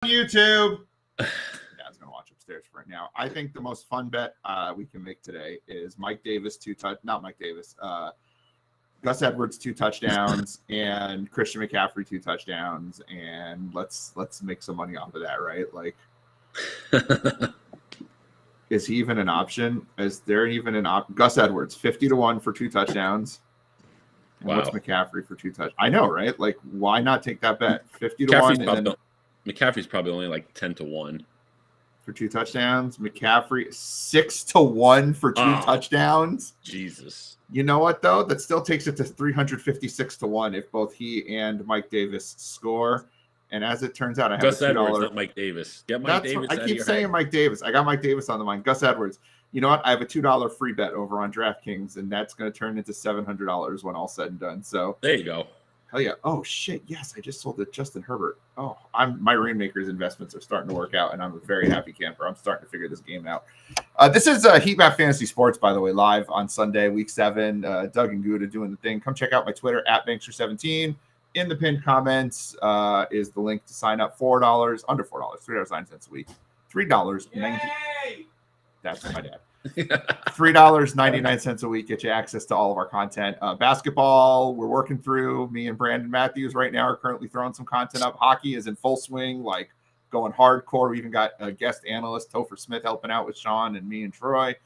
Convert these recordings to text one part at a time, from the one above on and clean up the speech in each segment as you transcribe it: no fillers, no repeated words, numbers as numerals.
YouTube. Dad's gonna watch upstairs right now. I think the most fun bet we can make today is Mike Davis not Mike Davis. Gus Edwards 2 touchdowns and Christian McCaffrey 2 touchdowns, and let's make some money off of that, right? Like, is he even an option? Is there even an option? Gus Edwards 50-1 for 2 touchdowns. And wow. What's McCaffrey for 2 touchdowns? I know, right? Like, why not take that bet? 50-1. McCaffrey's probably only like 10-1 for 2 touchdowns. McCaffrey 6-1 for 2 touchdowns. Jesus. You know what though? That still takes it to 356-1 if both he and Mike Davis score. And as it turns out, I have Gus a $2. Edwards, not Mike Davis. Get Mike Davis. I keep saying Mike Davis. I got Mike Davis on the mind. Gus Edwards. You know what? I have a $2 free bet over on DraftKings, and that's going to turn into $700 when all said and done. So there you go. Hell yeah. Oh, shit. Yes, I just sold it Justin Herbert. Oh, my Rainmakers investments are starting to work out, and I'm a very happy camper. I'm starting to figure this game out. This is Heat Map Fantasy Sports, by the way, live on Sunday, Week 7. Doug and Gutta doing the thing. Come check out my Twitter, @Bankster17. In the pinned comments is the link to sign up. $4, under $4, $3.09 a week. $3.90. That's my dad. $3.99 a week get you access to all of our content. Basketball, we're working through. Me and Brandon Matthews right now are currently throwing some content up. Hockey is in full swing, like going hardcore. We even got a guest analyst, Topher Smith, helping out with Sean and me and Troy.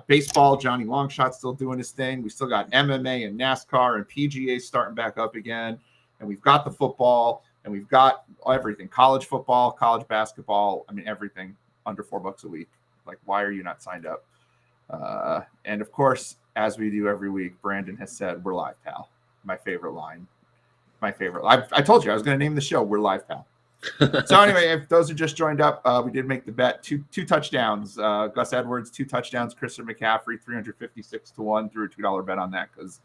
Baseball, Johnny Longshot still doing his thing. We still got MMA and NASCAR and PGA starting back up again. And we've got the football, and we've got everything. College football, college basketball. I mean, everything under $4 a week. Like, why are you not signed up? And of course, as we do every week, Brandon has said, "We're live, pal." My favorite line. I told you I was going to name the show "We're live, pal." So anyway, if those who just joined up, we did make the bet. Two touchdowns. Gus Edwards, 2 touchdowns. Christian McCaffrey, 356-1. Threw a $2 bet on that because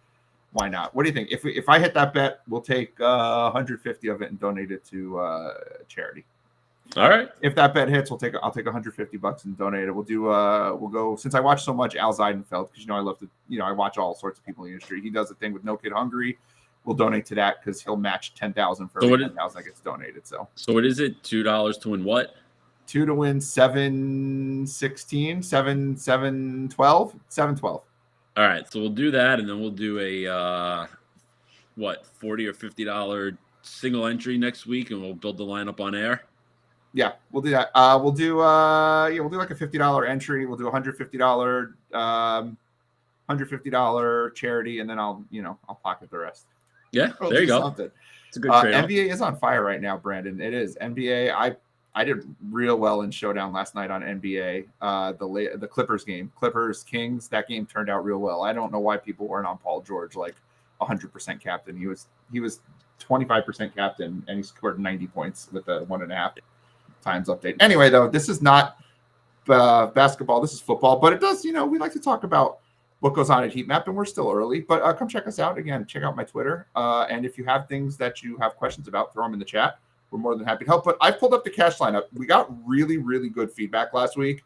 why not? What do you think? If I hit that bet, we'll take 150 of it and donate it to charity. All right. If that bet hits, I'll take $150 and donate it. We'll go, since I watch so much Al Zeidenfeld, because I love to, I watch all sorts of people in the industry. He does a thing with No Kid Hungry. We'll donate to that because he'll match 10,000 for every 10,000 that gets donated. So what is it? $2 to win what? 2 to win 716, 712. All right. So we'll do that, and then we'll do a $40 or $50 single entry next week, and we'll build the lineup on air. Yeah, we'll do that. We'll do like a $50 entry. We'll do $150 charity, and then I'll pocket the rest. Yeah, there you go. Something. It's a good trade-off. NBA is on fire right now, Brandon. It is. NBA. I did real well in Showdown last night on NBA. The Clippers game, Clippers Kings. That game turned out real well. I don't know why people weren't on Paul George like 100% captain. He was 25% captain, and he scored 90 points with a 1.5 times update. Anyway, though, this is not basketball. This is football, but it does. We like to talk about what goes on at Heat Map, and we're still early. But come check us out again. Check out my Twitter, and if you have things that you have questions about, throw them in the chat. We're more than happy to help. But I pulled up the cash lineup. We got really, really good feedback last week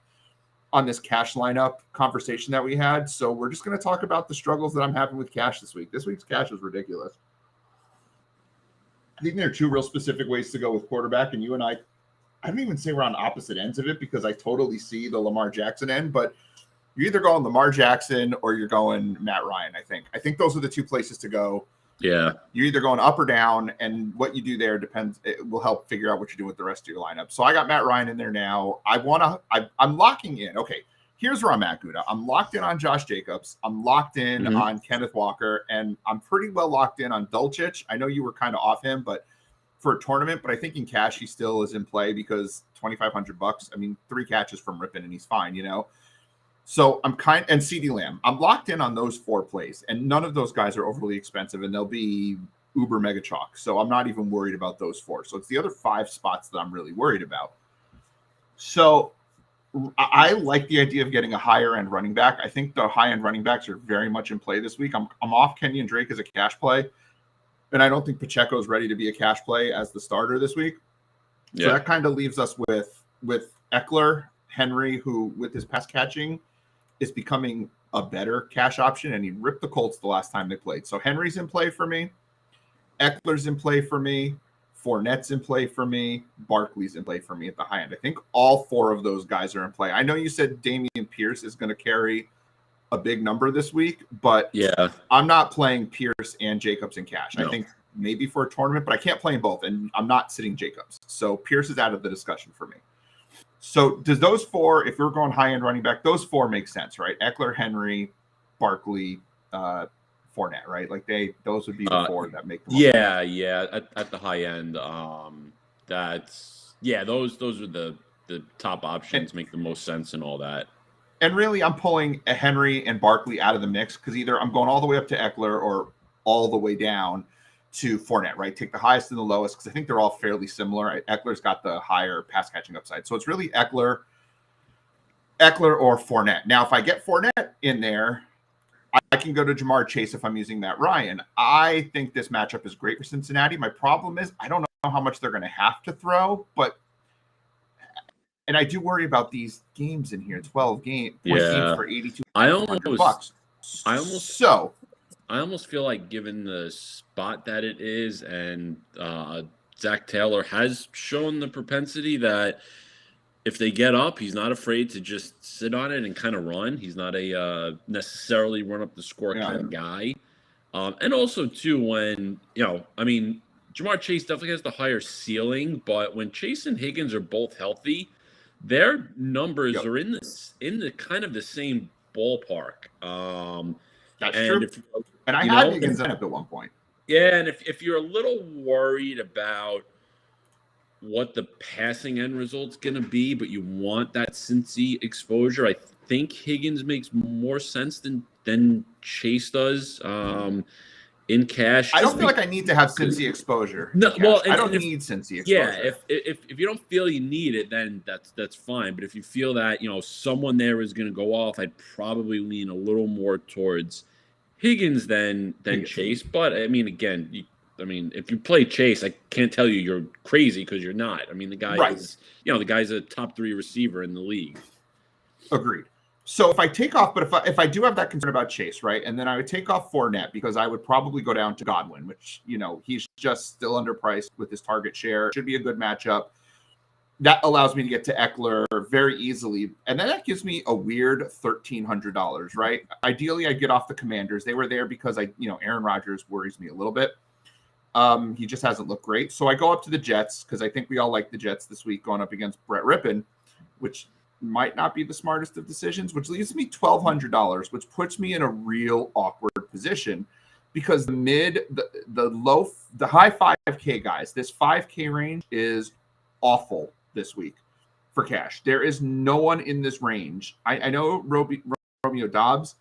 on this cash lineup conversation that we had. So we're just going to talk about the struggles that I'm having with cash this week. This week's cash is ridiculous. I think there are 2 real specific ways to go with quarterback, and you and I don't even say we're on opposite ends of it because I totally see the Lamar Jackson end, but you're either going Lamar Jackson or you're going Matt Ryan, I think those are the 2 places to go. Yeah. You're either going up or down, and what you do there depends. It will help figure out what you do with the rest of your lineup. So I got Matt Ryan in there now. I'm locking in. Okay, here's where I'm at, Gutta. I'm locked in on Josh Jacobs. I'm locked in on Kenneth Walker, and I'm pretty well locked in on Dulcich. I know you were kind of off him, but for a tournament, but I think in cash he still is in play because $2,500. I mean, 3 catches from Rippon and he's fine, So and CeeDee Lamb. I'm locked in on those 4 plays, and none of those guys are overly expensive, and they'll be uber mega chalk. So I'm not even worried about those 4. So it's the other 5 spots that I'm really worried about. So I like the idea of getting a higher end running back. I think the high end running backs are very much in play this week. I'm off Kenyon Drake as a cash play. And I don't think Pacheco is ready to be a cash play as the starter this week. Yeah. So that kind of leaves us with Eckler, Henry, who with his pass catching is becoming a better cash option, and he ripped the Colts the last time they played. So Henry's in play for me. Eckler's in play for me. Fournette's in play for me. Barkley's in play for me at the high end. I think all four of those guys are in play. I know you said Dameon Pierce is going to carry a big number this week, but yeah, I'm not playing Pierce and Jacobs in cash. No. I think maybe for a tournament, but I can't play them both, and I'm not sitting Jacobs. So Pierce is out of the discussion for me. So does those four, if we're going high-end running back, those four make sense, right? Eckler, Henry, Barkley, Fournette, right? Like those would be the four that make the most sense. Yeah. At the high end, those are the top options, make the most sense and all that. And really, I'm pulling a Henry and Barkley out of the mix because either I'm going all the way up to Eckler or all the way down to Fournette, right? Take the highest and the lowest because I think they're all fairly similar. Eckler's got the higher pass catching upside. So it's really Eckler or Fournette. Now, if I get Fournette in there, I can go to Jamar Chase if I'm using Matt Ryan. I think this matchup is great for Cincinnati. My problem is I don't know how much they're going to have to throw, and I do worry about these games in here. 12 games for $8,200. I almost feel like given the spot that it is, and Zach Taylor has shown the propensity that if they get up, he's not afraid to just sit on it and kind of run. He's not a necessarily run up the score kind of guy. And also, too, when, Jamar Chase definitely has the higher ceiling, but when Chase and Higgins are both healthy, their numbers are in the kind of the same ballpark. That's true. And I had Higgins up at one point. Yeah, and if you're a little worried about what the passing end result's going to be, but you want that Cincy exposure, I think Higgins makes more sense than Chase does in cash. I don't feel like I need to have Cincy exposure. No, I don't need Cincy exposure. Yeah, if you don't feel you need it, then that's fine. But if you feel that someone there is going to go off, I'd probably lean a little more towards Higgins than Chase. But I mean, again, if you play Chase, I can't tell you you're crazy because you're not. I mean, the guy is, the guy's a top 3 receiver in the league. Agreed. So if I take off, but if I do have that concern about Chase, right, and then I would take off Fournette because I would probably go down to Godwin, which, he's just still underpriced with his target share. Should be a good matchup. That allows me to get to Eckler very easily. And then that gives me a weird $1,300, right? Ideally, I'd get off the Commanders. They were there because Aaron Rodgers worries me a little bit. He just hasn't looked great. So I go up to the Jets because I think we all like the Jets this week going up against Brett Rippon, which might not be the smartest of decisions, which leaves me $1,200, which puts me in a real awkward position because the high 5K guys, this 5K range is awful this week for cash. There is no one in this range. I know Romeo Dobbs,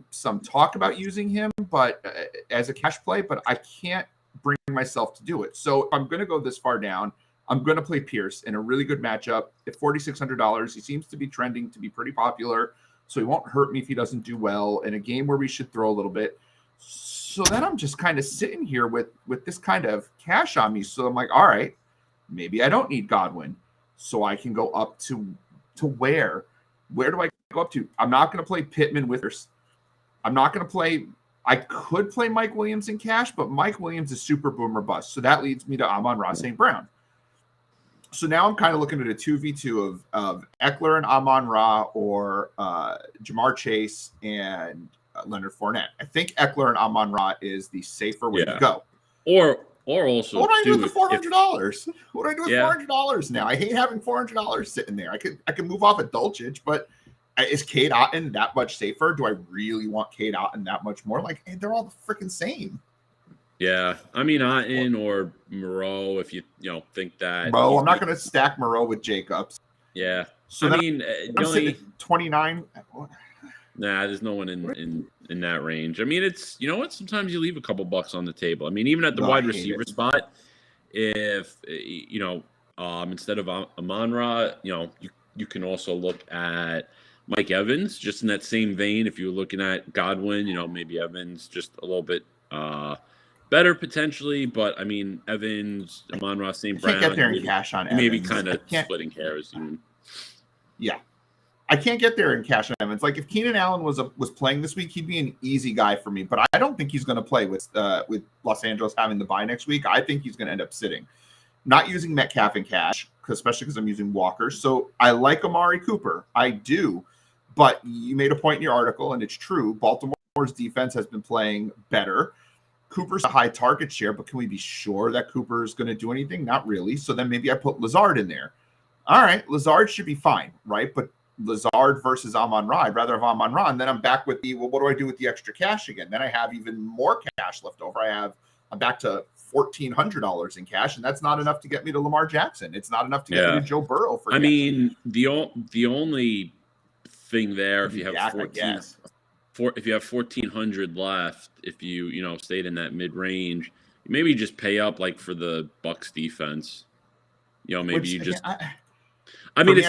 some talk about using him, but as a cash play, but I can't bring myself to do it. So if I'm going to go this far down, I'm going to play Pierce in a really good matchup at $4,600. He seems to be trending to be pretty popular, so he won't hurt me if he doesn't do well in a game where we should throw a little bit. So then I'm just kind of sitting here with this kind of cash on me. So I'm like, all right, maybe I don't need Godwin. So I can go up to where? Where do I go up to? I'm not going to play Pittman with her. I'm not going to play. I could play Mike Williams in cash, but Mike Williams is super boomer bust. So that leads me to Amon-Ra St. Brown. So now I'm kind of looking at a 2v2 of Eckler and Amon-Ra or Jamar Chase and Leonard Fournette. I think Eckler and Amon-Ra is the safer way to go. Or also, what do I do with the $400? What do I do with $400 now? I hate having $400 sitting there. I could move off of Dulcich, but is Cade Otton that much safer? Do I really want Cade Otton that much more? Like, hey, they're all the freaking same. Yeah, I mean Otton or Moreau, if you think that. Moreau, I'm not going to stack Moreau with Jacobs. Yeah, so I mean, I'm 29. Nah, there's no one in that range. I mean, it's what. Sometimes you leave a couple bucks on the table. I mean, even at the wide receiver spot, if instead of Amon-Ra, you can also look at Mike Evans, just in that same vein. If you're looking at Godwin, maybe Evans just a little bit better potentially, but I mean Evans, Amon-Ra St. Brown. Can't get there in cash on Evans. Maybe kind of splitting hairs. Yeah. I can't get there in cash on Evans. Like if Keenan Allen was playing this week, he'd be an easy guy for me. But I don't think he's going to play with Los Angeles having the bye next week. I think he's going to end up sitting. Not using Metcalf in cash, especially because I'm using Walker. So I like Amari Cooper. I do. But you made a point in your article, and it's true. Baltimore's defense has been playing better. Cooper's a high target share, but can we be sure that Cooper is going to do anything? Not really. So then maybe I put Lazard in there. All right, Lazard should be fine, right? But Lazard versus Amon-Ra, I'd rather have Amon-Ra. And then I'm back with what do I do with the extra cash again? Then I have even more cash left over. I'm back to $1,400 in cash, and that's not enough to get me to Lamar Jackson. It's not enough to get me to Joe Burrow. I mean, the only thing there, if you have 14, if you have 1,400 left, if you stayed in that mid range, maybe just pay up like for the Bucs defense. It's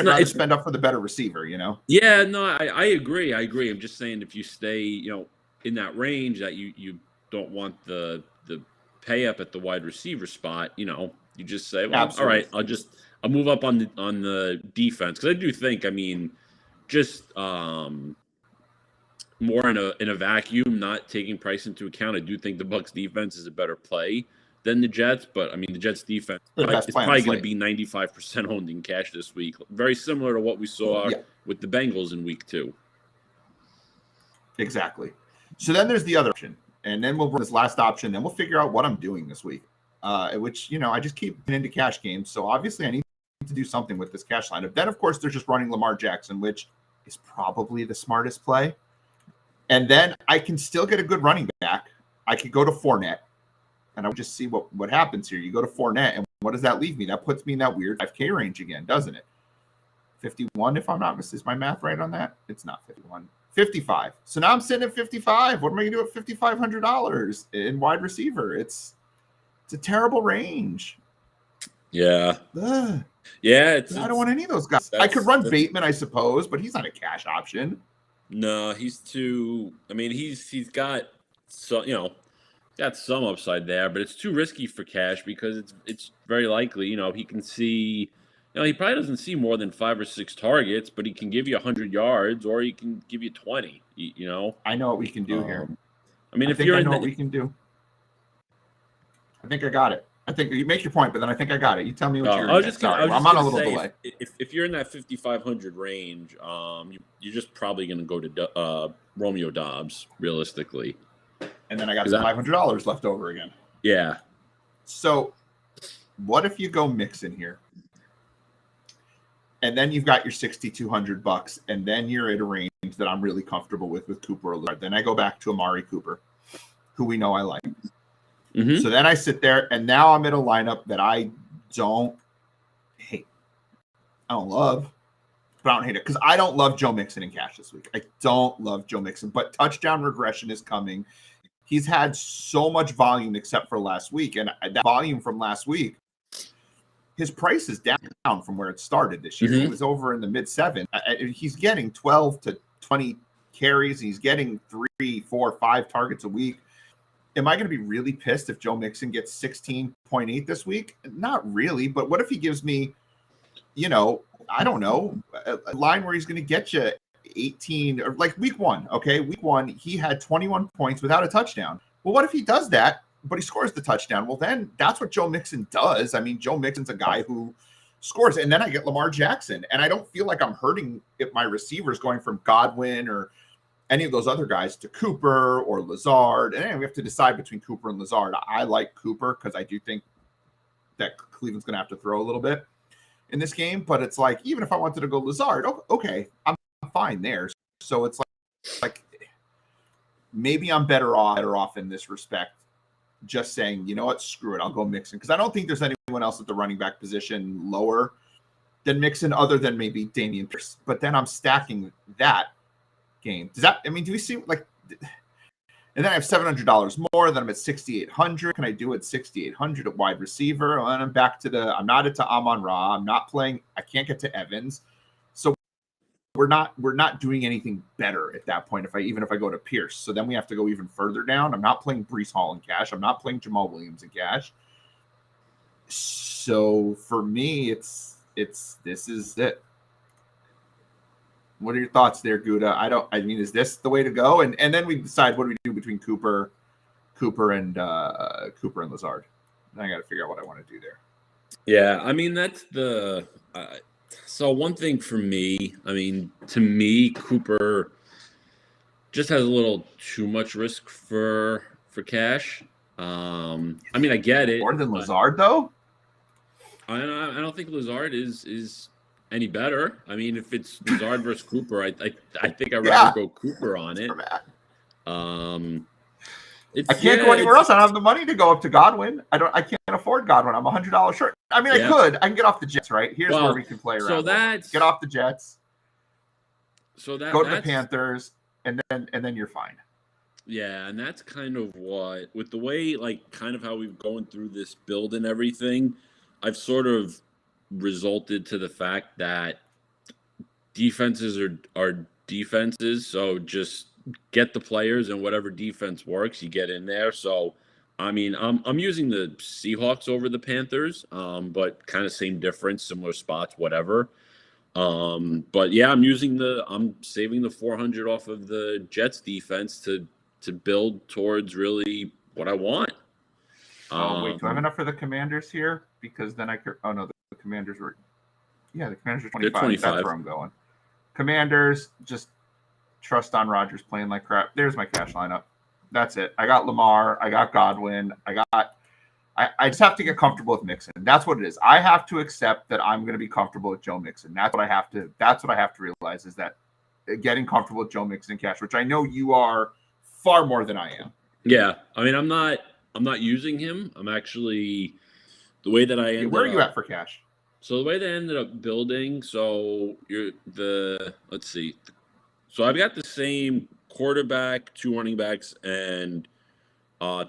not spend up for the better receiver, Yeah, no, I agree. I'm just saying if you stay, in that range that you don't want the pay up at the wide receiver spot, you just say, well, absolutely. All right, I'll move up on the defense, because I do think, just more in a vacuum, not taking price into account, I do think the Bucs defense is a better play than the Jets, but the Jets defense is probably going to be 95% owned in cash this week. Very similar to what we saw with the Bengals in week 2. Exactly. So then there's the other option, and then we'll run this last option, then we'll figure out what I'm doing this week, which, I just keep into cash games. So obviously I need to do something with this cash lineup. Then, of course, they're just running Lamar Jackson, which is probably the smartest play. And then I can still get a good running back. I could go to Fournette. And I'll just see what happens here. You go to Fournette, and what does that leave me? That puts me in that weird 5K range again, doesn't it? 51, if I'm not mistaken. Is my math right on that? It's not 51. 55. So now I'm sitting at 55. What am I going to do at $5,500 in wide receiver? It's a terrible range. Yeah. Ugh. Yeah. I don't want any of those guys. I could run Bateman, I suppose, but he's not a cash option. No, he's too. He's got got some upside there, but it's too risky for cash because it's very likely, he can see, he probably doesn't see more than 5 or 6 targets, but he can give you 100 yards or he can give you 20, I know what we can do here. I know what we can do. I think I got it. I think you make your point, but then I think I got it. You tell me what you're I'm on a little delay. If you're in that 5,500 range, you're just probably going to go to Romeo Doubs, realistically. And then I got some $500 left over again. Yeah. So what if you go Mixon here? And then you've got your $6,200, and then you're at a range that I'm really comfortable with Cooper or Lazard. Then I go back to Amari Cooper, who we know I like. Mm-hmm. So then I sit there, and now I'm in a lineup that I don't hate. I don't love, but I don't hate it because I don't love Joe Mixon in cash this week. I don't love Joe Mixon, but touchdown regression is coming. He's had so much volume except for last week, and that volume from last week, his price is down from where it started this year. Mm-hmm. He was over in the mid-7. He's getting 12 to 20 carries. He's getting 3, 4, 5 targets a week. Am I going to be really pissed if Joe Mixon gets 16.8 this week? Not really, but what if he gives me, I don't know, a line where he's going to get you 18, or like week 1, okay? Week 1, he had 21 points without a touchdown. Well, what if he does that, but he scores the touchdown? Well, then that's what Joe Mixon does. Joe Mixon's a guy who scores, and then I get Lamar Jackson, and I don't feel like I'm hurting if my receivers going from Godwin or any of those other guys to Cooper or Lazard. And we have to decide between Cooper and Lazard. I like Cooper because I do think that Cleveland's going to have to throw a little bit in this game. But it's like, even if I wanted to go Lazard, okay, I'm fine there. So it's like maybe I'm better off in this respect, just saying, you know what, screw it, I'll go Mixon, because I don't think there's anyone else at the running back position lower than Mixon other than maybe Damian Pierce. But then I'm stacking that game. Does that, do we see like, and then I have $700 more, then I'm at $6,800. Can I do it $6,800 at wide receiver? And I'm back to I'm not into Amon-Ra. I'm not playing, I can't get to Evans. So we're not doing anything better at that point even if I go to Pierce. So then we have to go even further down. I'm not playing Breece Hall in cash. I'm not playing Jamal Williams in cash. So for me, this is it. What are your thoughts there, Gouda? I mean, is this the way to go? And then we decide what do we do between Cooper and Lazard. Then I got to figure out what I want to do there. Yeah, I mean that's the. So one thing for me, I mean, to me, Cooper just has a little too much risk for cash. I mean, I get it. More than Lazard, though. I don't think Lazard is any better. I mean, if it's Lazard versus Cooper, I think I'd rather go Cooper on it. I can't go anywhere else. I don't have the money to go up to Godwin. I can't afford Godwin. I'm $100 short. I mean, I could. I can get off the Jets, right? Here's where we can play around. So that's get off the Jets. So go to the Panthers, and then you're fine. Yeah, and that's kind of what, with the way, like, kind of how we've going through this build and everything, I've sort of resulted to the fact that defenses are defenses. So just get the players, and whatever defense works, you get in there. So, I mean, I'm using the Seahawks over the Panthers, but kind of same difference, similar spots, whatever. But yeah, I'm saving the 400 off of the Jets defense to build towards really what I want. Wait, do I have enough for the Commanders here? Because then I could. Oh no, the Commanders were. Yeah, the Commanders are 25. 25. That's where I'm going. Commanders, just trust on Rodgers playing like crap. There's my cash lineup. That's it. I got Lamar. I got Godwin. I just have to get comfortable with Mixon. That's what it is. I have to accept that I'm going to be comfortable with Joe Mixon. That's what I have to realize, is that getting comfortable with Joe Mixon cash, which I know you are far more than I am. Yeah. I mean, I'm not using him. I'm actually, the way that I ended Where are you at for cash? So the way they ended up building, so let's see. So I've got the same quarterback, 2 running backs, and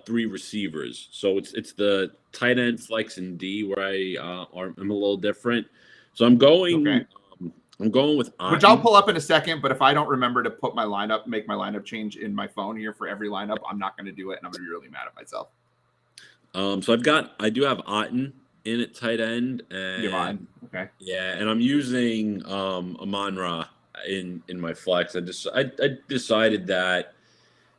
3 receivers. So it's the tight end, flex, and D where I'm a little different. So I'm going. Okay. I'm going with Otten. Which I'll pull up in a second, but if I don't remember to put make my lineup change in my phone here for every lineup, I'm not going to do it, and I'm going to be really mad at myself. So I do have Otten in at tight end, and okay. Yeah, and I'm using Amon-Ra in my flex. I decided that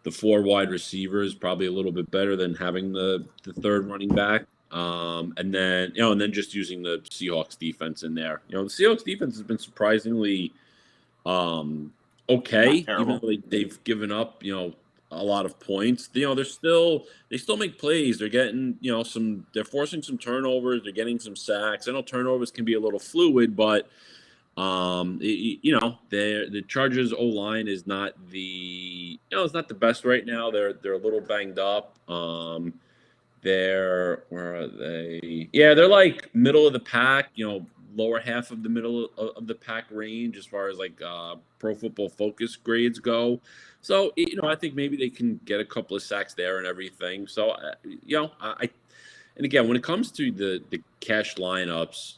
the 4 wide receiver is probably a little bit better than having the third running back. And then just using the Seahawks defense in there. The Seahawks defense has been surprisingly okay, even though they've given up, a lot of points. They still make plays. They're getting, they're forcing some turnovers. They're getting some sacks. I know turnovers can be a little fluid, but the Chargers O-line is not it's not the best right now. They're a little banged up. Where are they? Yeah, they're like middle of the pack, lower half of the middle of the pack range as far as like Pro Football Focus grades go. So, I think maybe they can get a couple of sacks there and everything. So, and again, when it comes to the cash lineups,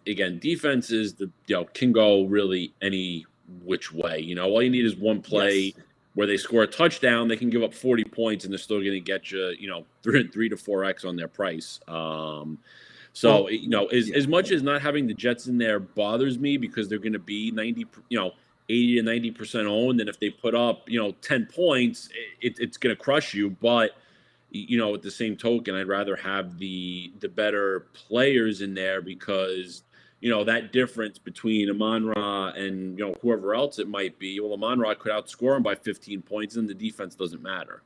again, defenses can go really any which way. All you need is one play where they score a touchdown, they can give up 40 points, and they're still going to get you, 3 to 4x on their price. As much as not having the Jets in there bothers me, because they're going to be 80 to 90% owned, and if they put up 10 points, it's going to crush you. But at the same token, I'd rather have the better players in there, because that difference between Amon-Ra and whoever else it might be, well, Amon-Ra could outscore him by 15 points, and the defense doesn't matter.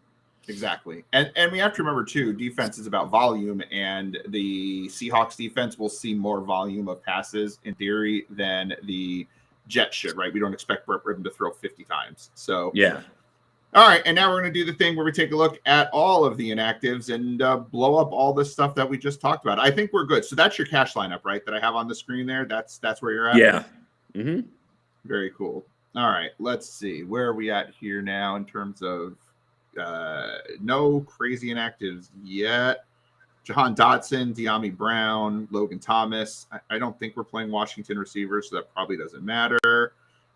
Exactly. And we have to remember too, defense is about volume, and the Seahawks defense will see more volume of passes in theory than the Jets should, right? We don't expect Brett Ribbon to throw 50 times. So yeah. All right, and now we're going to do the thing where we take a look at all of the inactives and blow up all this stuff that we just talked about. I think we're good. So that's your cash lineup, right, that I have on the screen there? That's where you're at? Yeah. Mm-hmm. Very cool. All right, let's see. Where are we at here now in terms of no crazy inactives yet? Jahan Dotson, De'Ami Brown, Logan Thomas. I don't think we're playing Washington receivers, so that probably doesn't matter.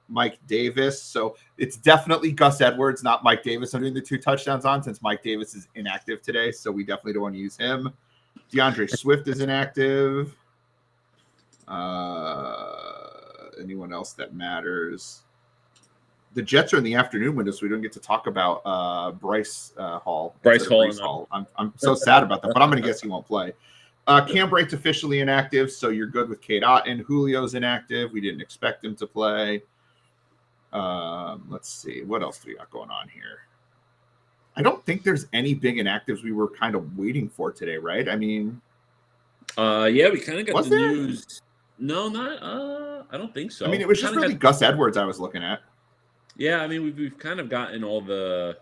Mike Davis. So it's definitely Gus Edwards, not Mike Davis. I'm doing the 2 touchdowns on, since Mike Davis is inactive today. So we definitely don't want to use him. DeAndre Swift is inactive. anyone else that matters? The Jets are in the afternoon window, so we don't get to talk about Bryce Hall. Bryce Hall. Breece Hall. I'm so sad about that, but I'm going to guess he won't play. Cam Brate's officially inactive, so you're good with Kate Otten. Julio's inactive. We didn't expect him to play. Let's see. What else do we got going on here? I don't think there's any big inactives we were kind of waiting for today, right? I mean, yeah, we kind of got the there? news. No, not. I don't think so. I mean, it was just really Gus Edwards I was looking at. Yeah, I mean, we've kind of gotten all the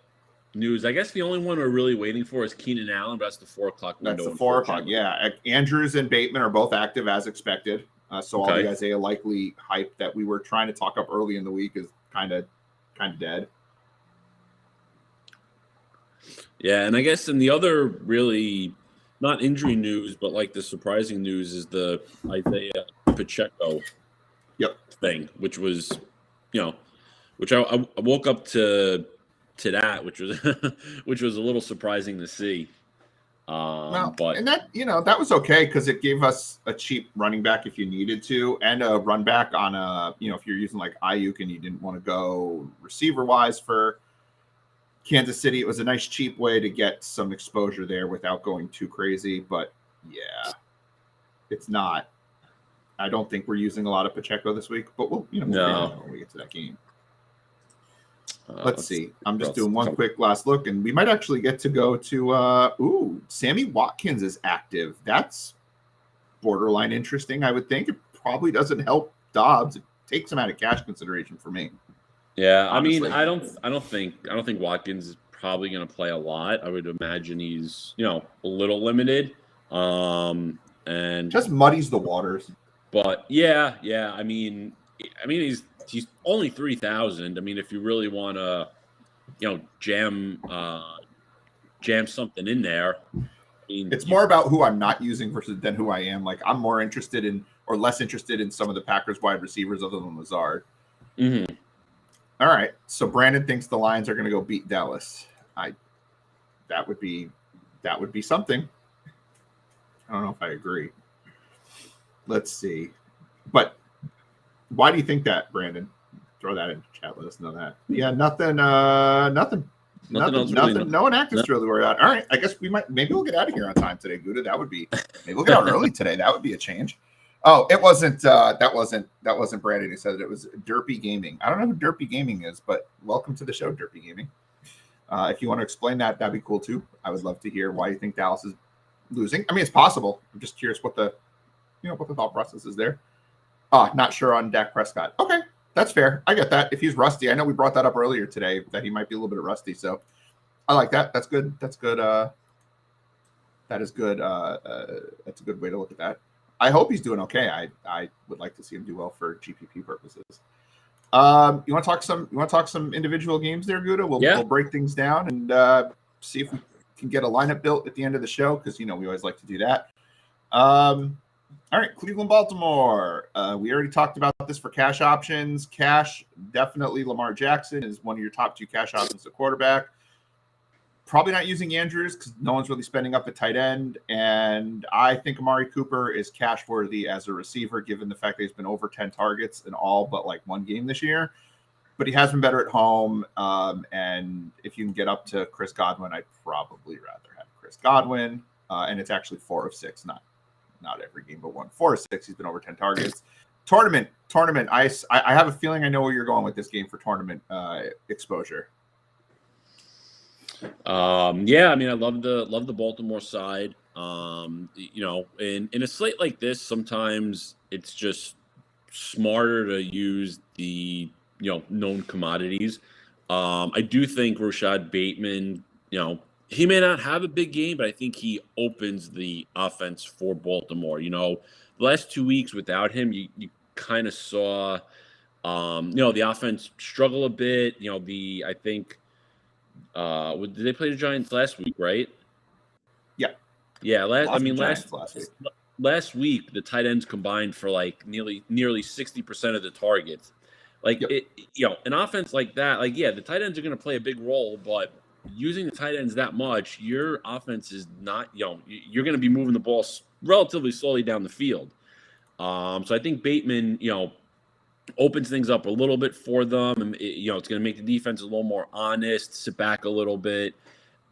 news. I guess the only one we're really waiting for is Keenan Allen, but that's the 4 o'clock window. That's the 4 o'clock, yeah. Andrews and Bateman are both active as expected. So all the Isaiah Likely hype that we were trying to talk up early in the week is kind of dead. Yeah, and I guess in the other really not injury news, but like the surprising news is the Isaiah Pacheco thing, which was, which I woke up to that, which was which was a little surprising to see. But and that that was okay because it gave us a cheap running back if you needed to, and a run back on a if you're using like Ayuk and you didn't want to go receiver wise for Kansas City, it was a nice cheap way to get some exposure there without going too crazy. But yeah, it's not. I don't think we're using a lot of Pacheco this week, but we'll when we get to that game. Let's see. I'm just doing one quick last look, and we might actually get to go to Sammy Watkins is active. That's borderline interesting, I would think. It probably doesn't help Dobbs. It takes him out of cash consideration for me. Yeah, honestly. I mean, I don't think Watkins is probably going to play a lot. I would imagine he's a little limited, and just muddies the waters. But yeah. I mean he's only 3,000. I mean, if you really want to, jam something in there. I mean, it's more about who I'm not using than who I am. Like I'm more interested in or less interested in some of the Packers wide receivers other than Lazard. Mm-hmm. All right, so Brandon thinks the Lions are going to go beat Dallas. That would be something. I don't know if I agree. Let's see, but why do you think that, Brandon? Throw that in the chat. Let us know that. Yeah, nothing. No inactives to really worry about. All right, I guess maybe we'll get out of here on time today, Gutta. That would be. Maybe we'll get out early today. That would be a change. Oh, it wasn't. That wasn't Brandon who said it. It was Derpy Gaming. I don't know who Derpy Gaming is, but welcome to the show, Derpy Gaming. If you want to explain that, that'd be cool too. I would love to hear why you think Dallas is losing. I mean, it's possible. I'm just curious what the thought process is there. Not sure on Dak Prescott. Okay, that's fair. I get that. If he's rusty, I know we brought that up earlier today that he might be a little bit rusty. So I like that. That's good. That's good. That is good. That's a good way to look at that. I hope he's doing okay. I would like to see him do well for GPP purposes. You want to talk some individual games there, Gutta? We'll break things down and see if we can get a lineup built at the end of the show because we always like to do that. All right, Cleveland, Baltimore. We already talked about this for cash options. Cash, definitely Lamar Jackson is one of your top 2 cash options at quarterback. Probably not using Andrews because no one's really spending up at tight end. And I think Amari Cooper is cash worthy as a receiver, given the fact that he's been over 10 targets in all but like one game this year. But he has been better at home. And if you can get up to Chris Godwin, I'd probably rather have Chris Godwin. And it's actually 4 of 6, not every game, but 4 of 6. He's been over 10 targets. Tournament. I have a feeling I know where you're going with this game for tournament exposure. Yeah, I mean, I love the Baltimore side. In a slate like this, sometimes it's just smarter to use the known commodities. I do think Rashad Bateman, he may not have a big game, but I think he opens the offense for Baltimore. The last 2 weeks without him, you kind of saw, the offense struggle a bit. I think. Did they play the Giants last week, right? Yeah. Last week the tight ends combined for like nearly 60% of the targets. An offense like that, the tight ends are going to play a big role, but using the tight ends that much, your offense is not, you're going to be moving the ball relatively slowly down the field. So I think Bateman, opens things up a little bit for them. And, it's going to make the defense a little more honest, sit back a little bit.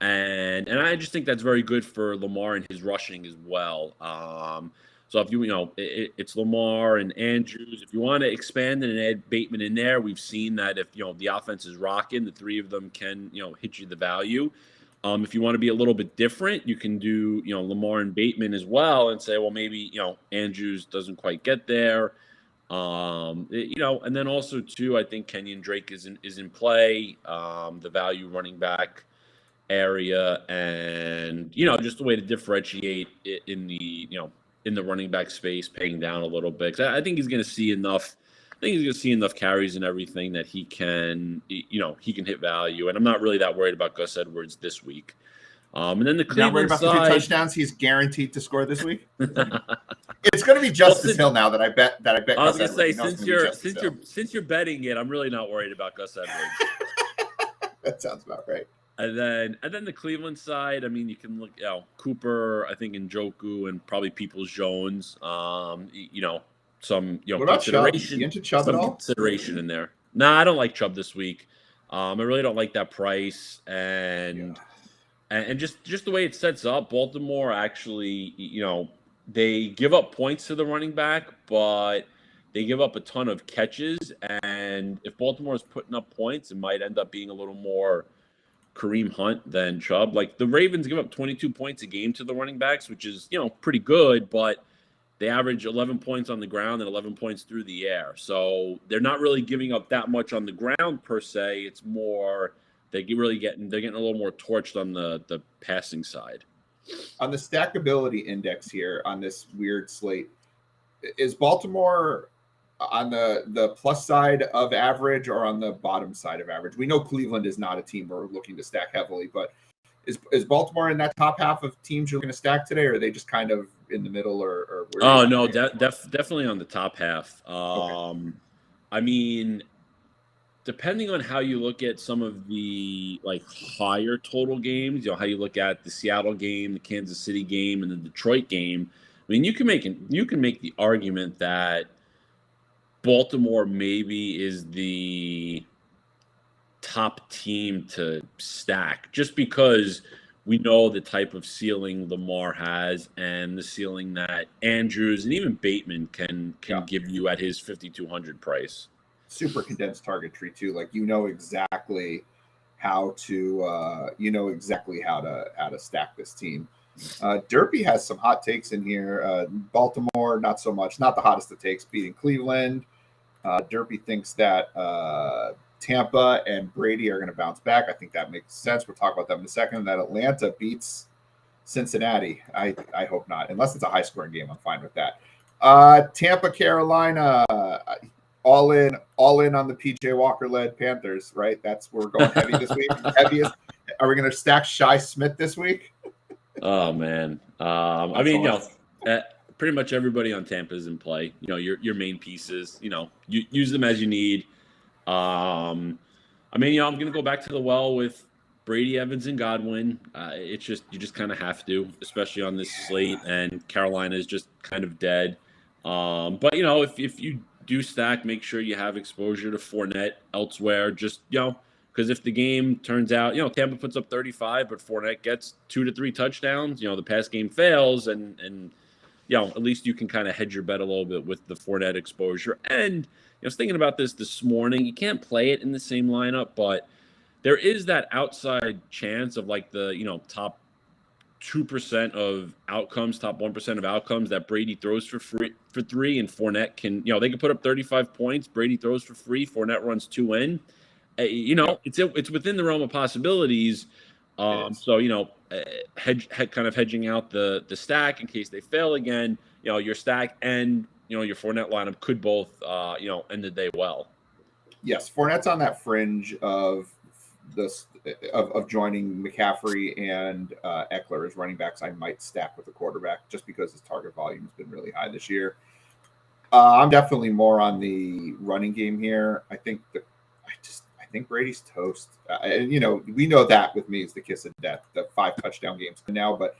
And I just think that's very good for Lamar and his rushing as well. So if it's Lamar and Andrews. If you want to expand and add Bateman in there, we've seen that if the offense is rocking, the three of them can hit you the value. If you want to be a little bit different, you can do Lamar and Bateman as well, and say, well, maybe Andrews doesn't quite get there. And then also too, I think Kenyon Drake is in play. The value running back area, and just a way to differentiate it in the running back space, paying down a little bit. 'Cause I think he's going to see enough. I think he's going to see enough carries and everything that he can hit value. And I'm not really that worried about Gus Edwards this week. And then the Cleveland about side, the 2 touchdowns he's guaranteed to score this week. It's going to be Justice Hill now that I bet. I was going to say since you're betting it, I'm really not worried about Gus Edwards. That sounds about right. And then the Cleveland side, I mean, you can look, Cooper, I think Njoku, and probably Peoples-Jones. Some what about consideration. You into Chubb some at all? Consideration in there. Nah, I don't like Chubb this week. I really don't like that price, and just the way it sets up. Baltimore actually, they give up points to the running back, but they give up a ton of catches. And if Baltimore is putting up points, it might end up being a little more Kareem Hunt than Chubb. Like the Ravens give up 22 points a game to the running backs, which is pretty good, but they average 11 points on the ground and 11 points through the air. So they're not really giving up that much on the ground per se. It's more they're getting a little more torched on the passing side. On the stackability index here on this weird slate, is Baltimore on the plus side of average or on the bottom side of average? We know Cleveland is not a team we're looking to stack heavily, but is Baltimore in that top half of teams you're going to stack today, or are they just kind of in the middle? Or oh no, definitely on the top half. Okay. I mean, depending on how you look at some of the higher total games, how you look at the Seattle game, the Kansas City game, and the Detroit game. I mean, you can make the argument that Baltimore maybe is the top team to stack, just because we know the type of ceiling Lamar has and the ceiling that Andrews and even Bateman can give you at his 5,200 price. Super condensed target tree too. Like exactly how to stack this team. Derpy has some hot takes in here. Baltimore, not so much. Not the hottest of takes, beating Cleveland. Derpy thinks that Tampa and Brady are going to bounce back. I think that makes sense. We'll talk about that in a second. That Atlanta beats Cincinnati. I hope not. Unless it's a high-scoring game, I'm fine with that. Tampa, Carolina, all in on the PJ Walker-led Panthers, right? We're going heavy this week. Heaviest. Are we going to stack Shy Smith this week? Oh man. I mean, pretty much everybody on Tampa is in play. Your main pieces. You use them as you need. I'm going to go back to the well with Brady, Evans, and Godwin. You just kind of have to, especially on this slate, and Carolina is just kind of dead. But if you do stack, make sure you have exposure to Fournette elsewhere. Just because if the game turns out, Tampa puts up 35, but Fournette gets 2 to 3 touchdowns, the pass game fails, and at least you can kind of hedge your bet a little bit with the Fournette exposure. And I was thinking about this morning. You can't play it in the same lineup, but there is that outside chance of the top 2% of outcomes, top 1% of outcomes that Brady throws for 3, and Fournette can, they can put up 35 points. Brady throws for free. Fournette runs 2 in. It's within the realm of possibilities. So kind of hedging out the stack in case they fail again. Your stack and your Fournette lineup could both end the day well. Yes, Fournette's on that fringe of joining McCaffrey and Eckler as running backs. I might stack with the quarterback just because his target volume has been really high this year. I'm definitely more on the running game here. I think Brady's toast. We know that with me is the kiss of death, the 5 touchdown games now, but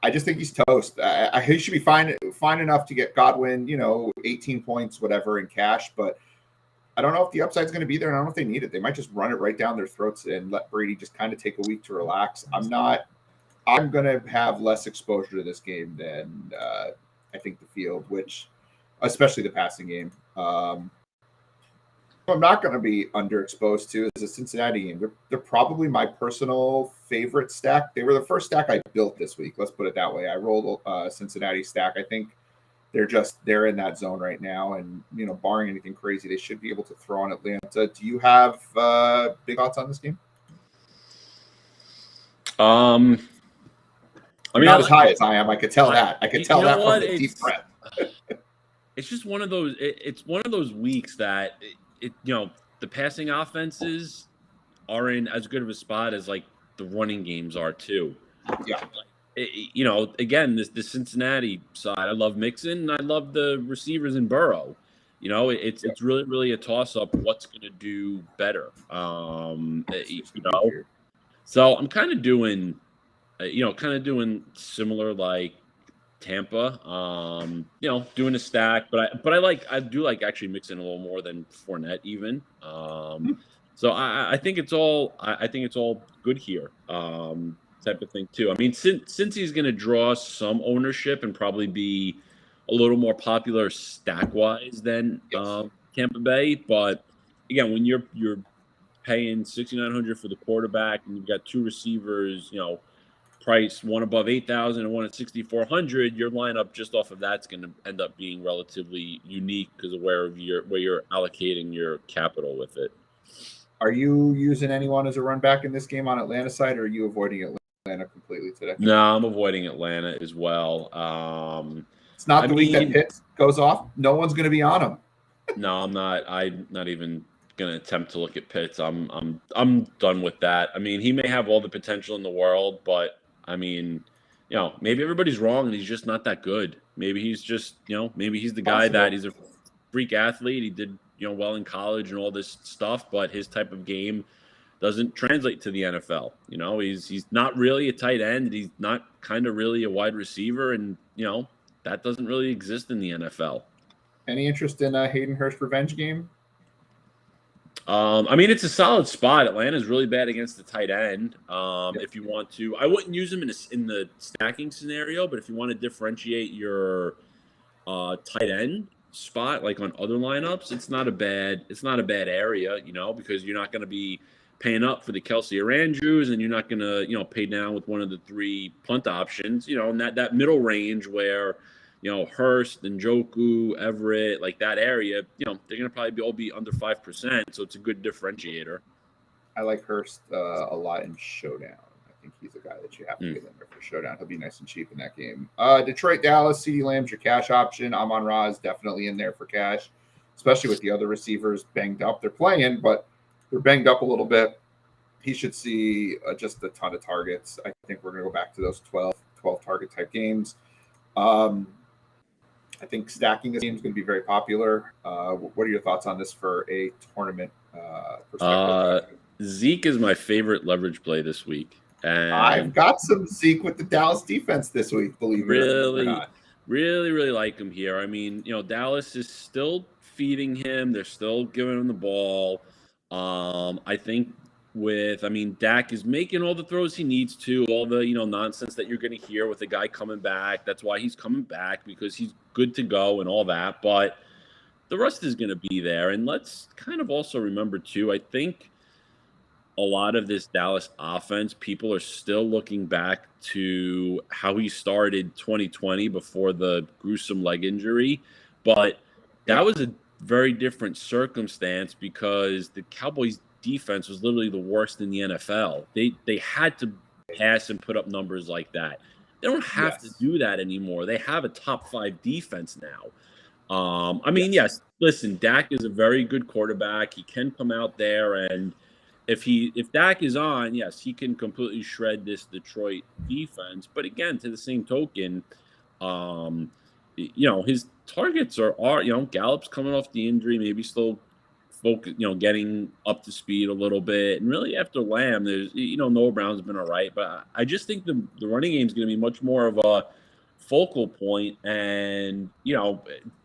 I just think he's toast. He should be fine enough to get Godwin, 18 points, whatever, in cash. But I don't know if the upside's going to be there. And I don't know if they need it. They might just run it right down their throats and let Brady just kind of take a week to relax. I'm going to have less exposure to this game than I think the field, which especially the passing game. I'm not going to be underexposed to is the Cincinnati game. They're probably my personal favorite stack. They were the first stack I built this week. Let's put it that way. I rolled a Cincinnati stack. I think they're in that zone right now, and barring anything crazy, they should be able to throw on Atlanta. Do you have big thoughts on this game? I mean, not as high as I am. I could tell that. I could tell that from the deep breath. It's just one of those. It's one of those weeks that the passing offenses are in as good of a spot as like the running games are too. Yeah. Again, the Cincinnati side, I love Mixon and I love the receivers in Burrow. It's really, really a toss up. What's going to do better? So I'm kind of doing, similar like Tampa, doing a stack, but I do like actually mixing a little more than Fournette even. So I think it's all good here. Type of thing too. I mean, since he's going to draw some ownership and probably be a little more popular stack wise than Tampa Bay, but again, when you're paying $6,900 for the quarterback and you've got two receivers, priced one above 8,000 and one at 6,400, your lineup just off of that's going to end up being relatively unique because of where you're allocating your capital with it. Are you using anyone as a run back in this game on Atlanta side, or are you avoiding Atlanta completely today? No, I'm avoiding Atlanta as well. It's not the week that Pitts goes off. No one's going to be on him. No, I'm not. I'm not even going to attempt to look at Pitts. I'm done with that. I mean, he may have all the potential in the world, but I mean, maybe everybody's wrong and he's just not that good. Maybe he's just, maybe he's the guy that he's a freak athlete. He did, well in college and all this stuff, but his type of game doesn't translate to the NFL. He's not really a tight end. He's not kind of really a wide receiver, and that doesn't really exist in the NFL. Any interest in a Hayden Hurst revenge game? I mean, it's a solid spot. Atlanta's really bad against the tight end. If you want to, I wouldn't use him in the stacking scenario, but if you want to differentiate your tight end spot, like on other lineups, it's not a bad area, because you're not going to be paying up for the Kelsey or Andrews, and you're not going to, pay down with one of the three punt options, and that middle range where, Hurst and Njoku, Everett, like that area, they're going to probably all be under 5%. So it's a good differentiator. I like Hurst a lot in Showdown. I think he's a guy that you have to get in there for Showdown. He'll be nice and cheap in that game. Detroit, Dallas, CeeDee Lamb's your cash option. Amon-Ra is definitely in there for cash, especially with the other receivers banged up. They're playing, but they're banged up a little bit. He should see just a ton of targets. I think we're going to go back to those 12 target type games. I think stacking this game is going to be very popular. What are your thoughts on this for a tournament perspective? Zeke is my favorite leverage play this week. And I've got some Zeke with the Dallas defense this week, believe it or not. Really, really like him here. I mean, Dallas is still feeding him. They're still giving him the ball. I think Dak is making all the throws he needs to, all the, nonsense that you're going to hear with the guy coming back. That's why he's coming back, because he's good to go and all that. But the rest is going to be there. And let's kind of also remember, too, I think a lot of this Dallas offense, people are still looking back to how he started 2020 before the gruesome leg injury. But that was a very different circumstance because the Cowboys defense was literally the worst in the NFL. They had to pass and put up numbers like that. They don't have to do that anymore. They have a top 5 defense now. Yes, listen, Dak is a very good quarterback. He can come out there, and if Dak is on, yes, he can completely shred this Detroit defense. But again, to the same token, his targets are Gallup's coming off the injury, maybe still focus, getting up to speed a little bit. And really after Lamb, there's, Noah Brown's been all right. But I just think the running game is going to be much more of a focal point. And,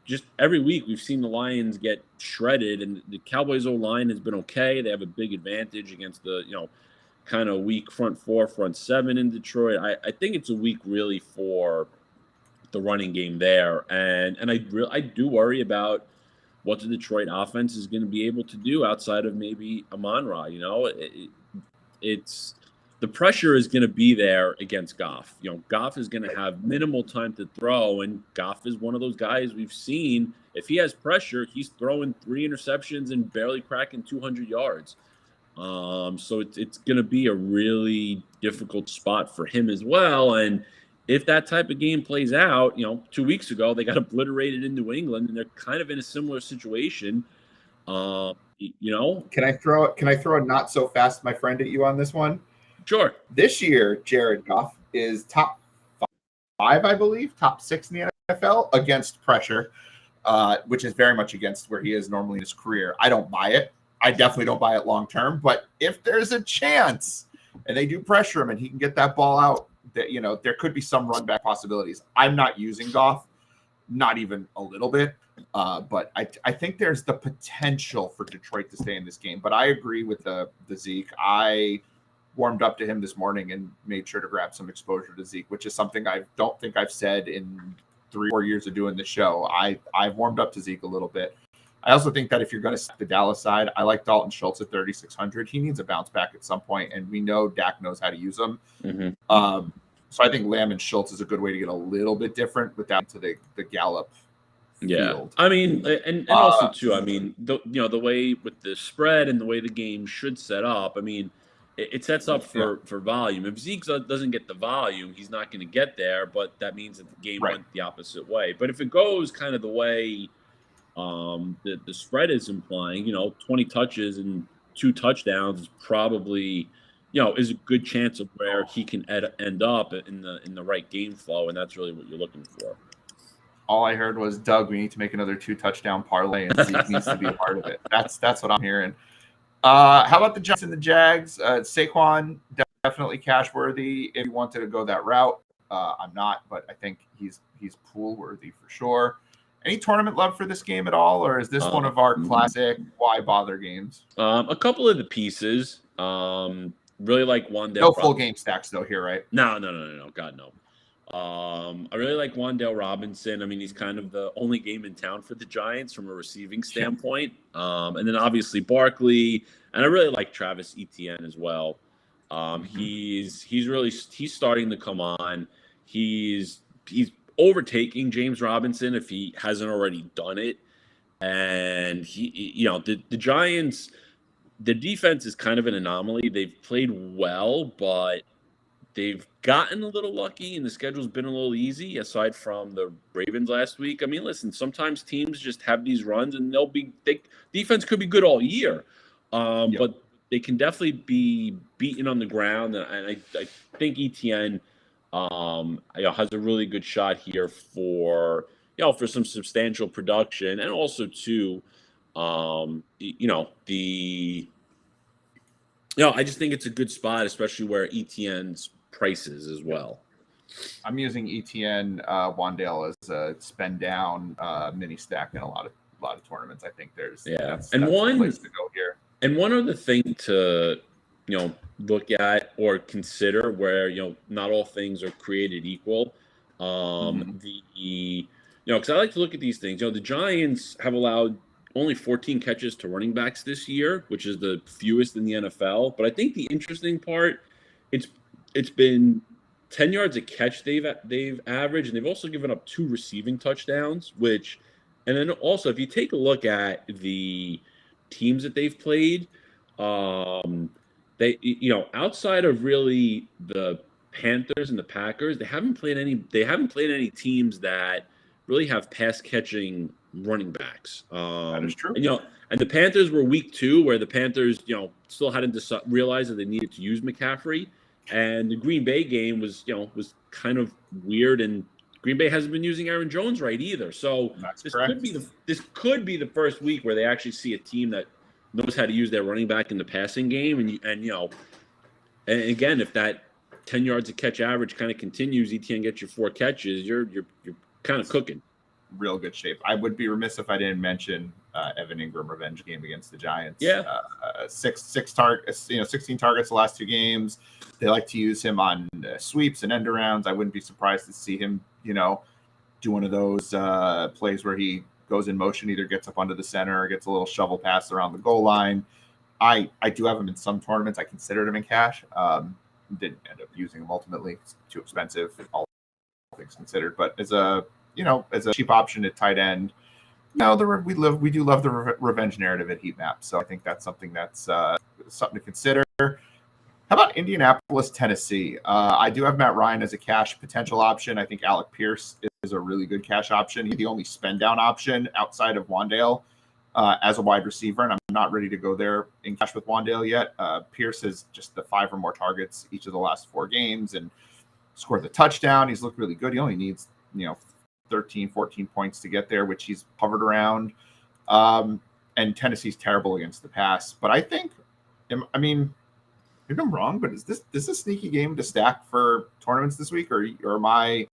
just every week we've seen the Lions get shredded, and the Cowboys O-line has been okay. They have a big advantage against the, kind of weak front four, front seven in Detroit. I think it's a week really for the running game there. And I do worry about what the Detroit offense is going to be able to do outside of maybe Amon-Ra. It's the pressure is going to be there against Goff. Goff is going to have minimal time to throw, and Goff is one of those guys we've seen. If he has pressure, he's throwing 3 interceptions and barely cracking 200 yards. So it's going to be a really difficult spot for him as well. And if that type of game plays out, 2 weeks ago they got obliterated in New England, and they're kind of in a similar situation. Can I throw a not so fast, my friend, at you on this one? Sure. This year, Jared Goff is top 5, I believe, top 6 in the NFL against pressure, which is very much against where he is normally in his career. I don't buy it. I definitely don't buy it long term. But if there's a chance and they do pressure him and he can get that ball out, that there could be some run back possibilities. I'm not using Goff, not even a little bit. But I think there's the potential for Detroit to stay in this game. But I agree with the Zeke. I warmed up to him this morning and made sure to grab some exposure to Zeke, which is something I don't think I've said in 3 or 4 years of doing the show. I've warmed up to Zeke a little bit. I also think that if you're going to set the Dallas side, I like Dalton Schultz at 3,600. He needs a bounce back at some point, and we know Dak knows how to use him. Mm-hmm. So I think Lamb and Schultz is a good way to get a little bit different without to the Gallup field. I mean, and also too, I mean, the way with the spread and the way the game should set up, I mean, it sets up for volume. If Zeke doesn't get the volume, he's not going to get there, but that means that the game went the opposite way. But if it goes kind of the way the spread is implying, 20 touches and 2 touchdowns is probably, is a good chance of where he can end up in the right game flow, and that's really what you're looking for. All I heard was, Doug, we need to make another 2-touchdown parlay, and Zeke needs to be a part of it. That's what I'm hearing. How about the Giants and the Jags? Saquon, definitely cash worthy if you wanted to go that route. I'm not, but I think he's pool worthy for sure. Any tournament love for this game at all, or is this one of our classic why bother games? A couple of the pieces. Really like Wan'Dale. No full game stacks though here, right? No. God, no. I really like Wan'Dale Robinson. I mean, he's kind of the only game in town for the Giants from a receiving standpoint. And then obviously Barkley, and I really like Travis Etienne as well. He's starting to come on. He's overtaking James Robinson if he hasn't already done it. And the Giants, the defense is kind of an anomaly. They've played well, but they've gotten a little lucky, and the schedule's been a little easy, aside from the Ravens last week. I mean, listen, sometimes teams just have these runs, and defense could be good all year, but they can definitely be beaten on the ground. And I think Etienne, has a really good shot here for some substantial production, and also too, I just think it's a good spot, especially where Etienne's prices as well. I'm using Etienne Wan'Dale as a spend down mini stack in a lot of tournaments. I think that's one place to go here. And one other thing to look at or consider, where not all things are created equal. Because I like to look at these things. The Giants have allowed only 14 catches to running backs this year, which is the fewest in the NFL. But I think the interesting part, it's been 10 yards a catch they've averaged, and they've also given up 2 receiving touchdowns. And then also, if you take a look at the teams that they've played, they outside of really the Panthers and the Packers, they haven't played any teams that really have pass catching running backs. That is true. And the Panthers were week 2, where the Panthers, still hadn't realized that they needed to use McCaffrey. And the Green Bay game was kind of weird, and Green Bay hasn't been using Aaron Jones right either. So this could be the first week where they actually see a team that knows how to use their running back in the passing game. And again, if that 10 yards a catch average kind of continues, ETN gets you 4 catches, you're kind of cooking. Real good shape. I would be remiss if I didn't mention Evan Ingram revenge game against the Giants. Yeah. 16 targets the last 2 games. They like to use him on sweeps and end arounds. I wouldn't be surprised to see him, do one of those plays where he goes in motion, either gets up under the center or gets a little shovel pass around the goal line. I do have him in some tournaments. I considered him in cash. Didn't end up using him ultimately. It's too expensive, all things considered. But as a cheap option at tight end, we do love the revenge narrative at heat map. So I think that's something something to consider. How about Indianapolis, Tennessee? I do have Matt Ryan as a cash potential option. I think Alec Pierce is a really good cash option. He's the only spend down option outside of Wandale as a wide receiver, and I'm not ready to go there in cash with Wandale yet. Pierce has just the 5 or more targets each of the last 4 games and scored the touchdown. He's looked really good. He only needs 13, 14 points to get there, which he's hovered around. And Tennessee's terrible against the pass. But I think, maybe I'm wrong, but is this a sneaky game to stack for tournaments this week, or am I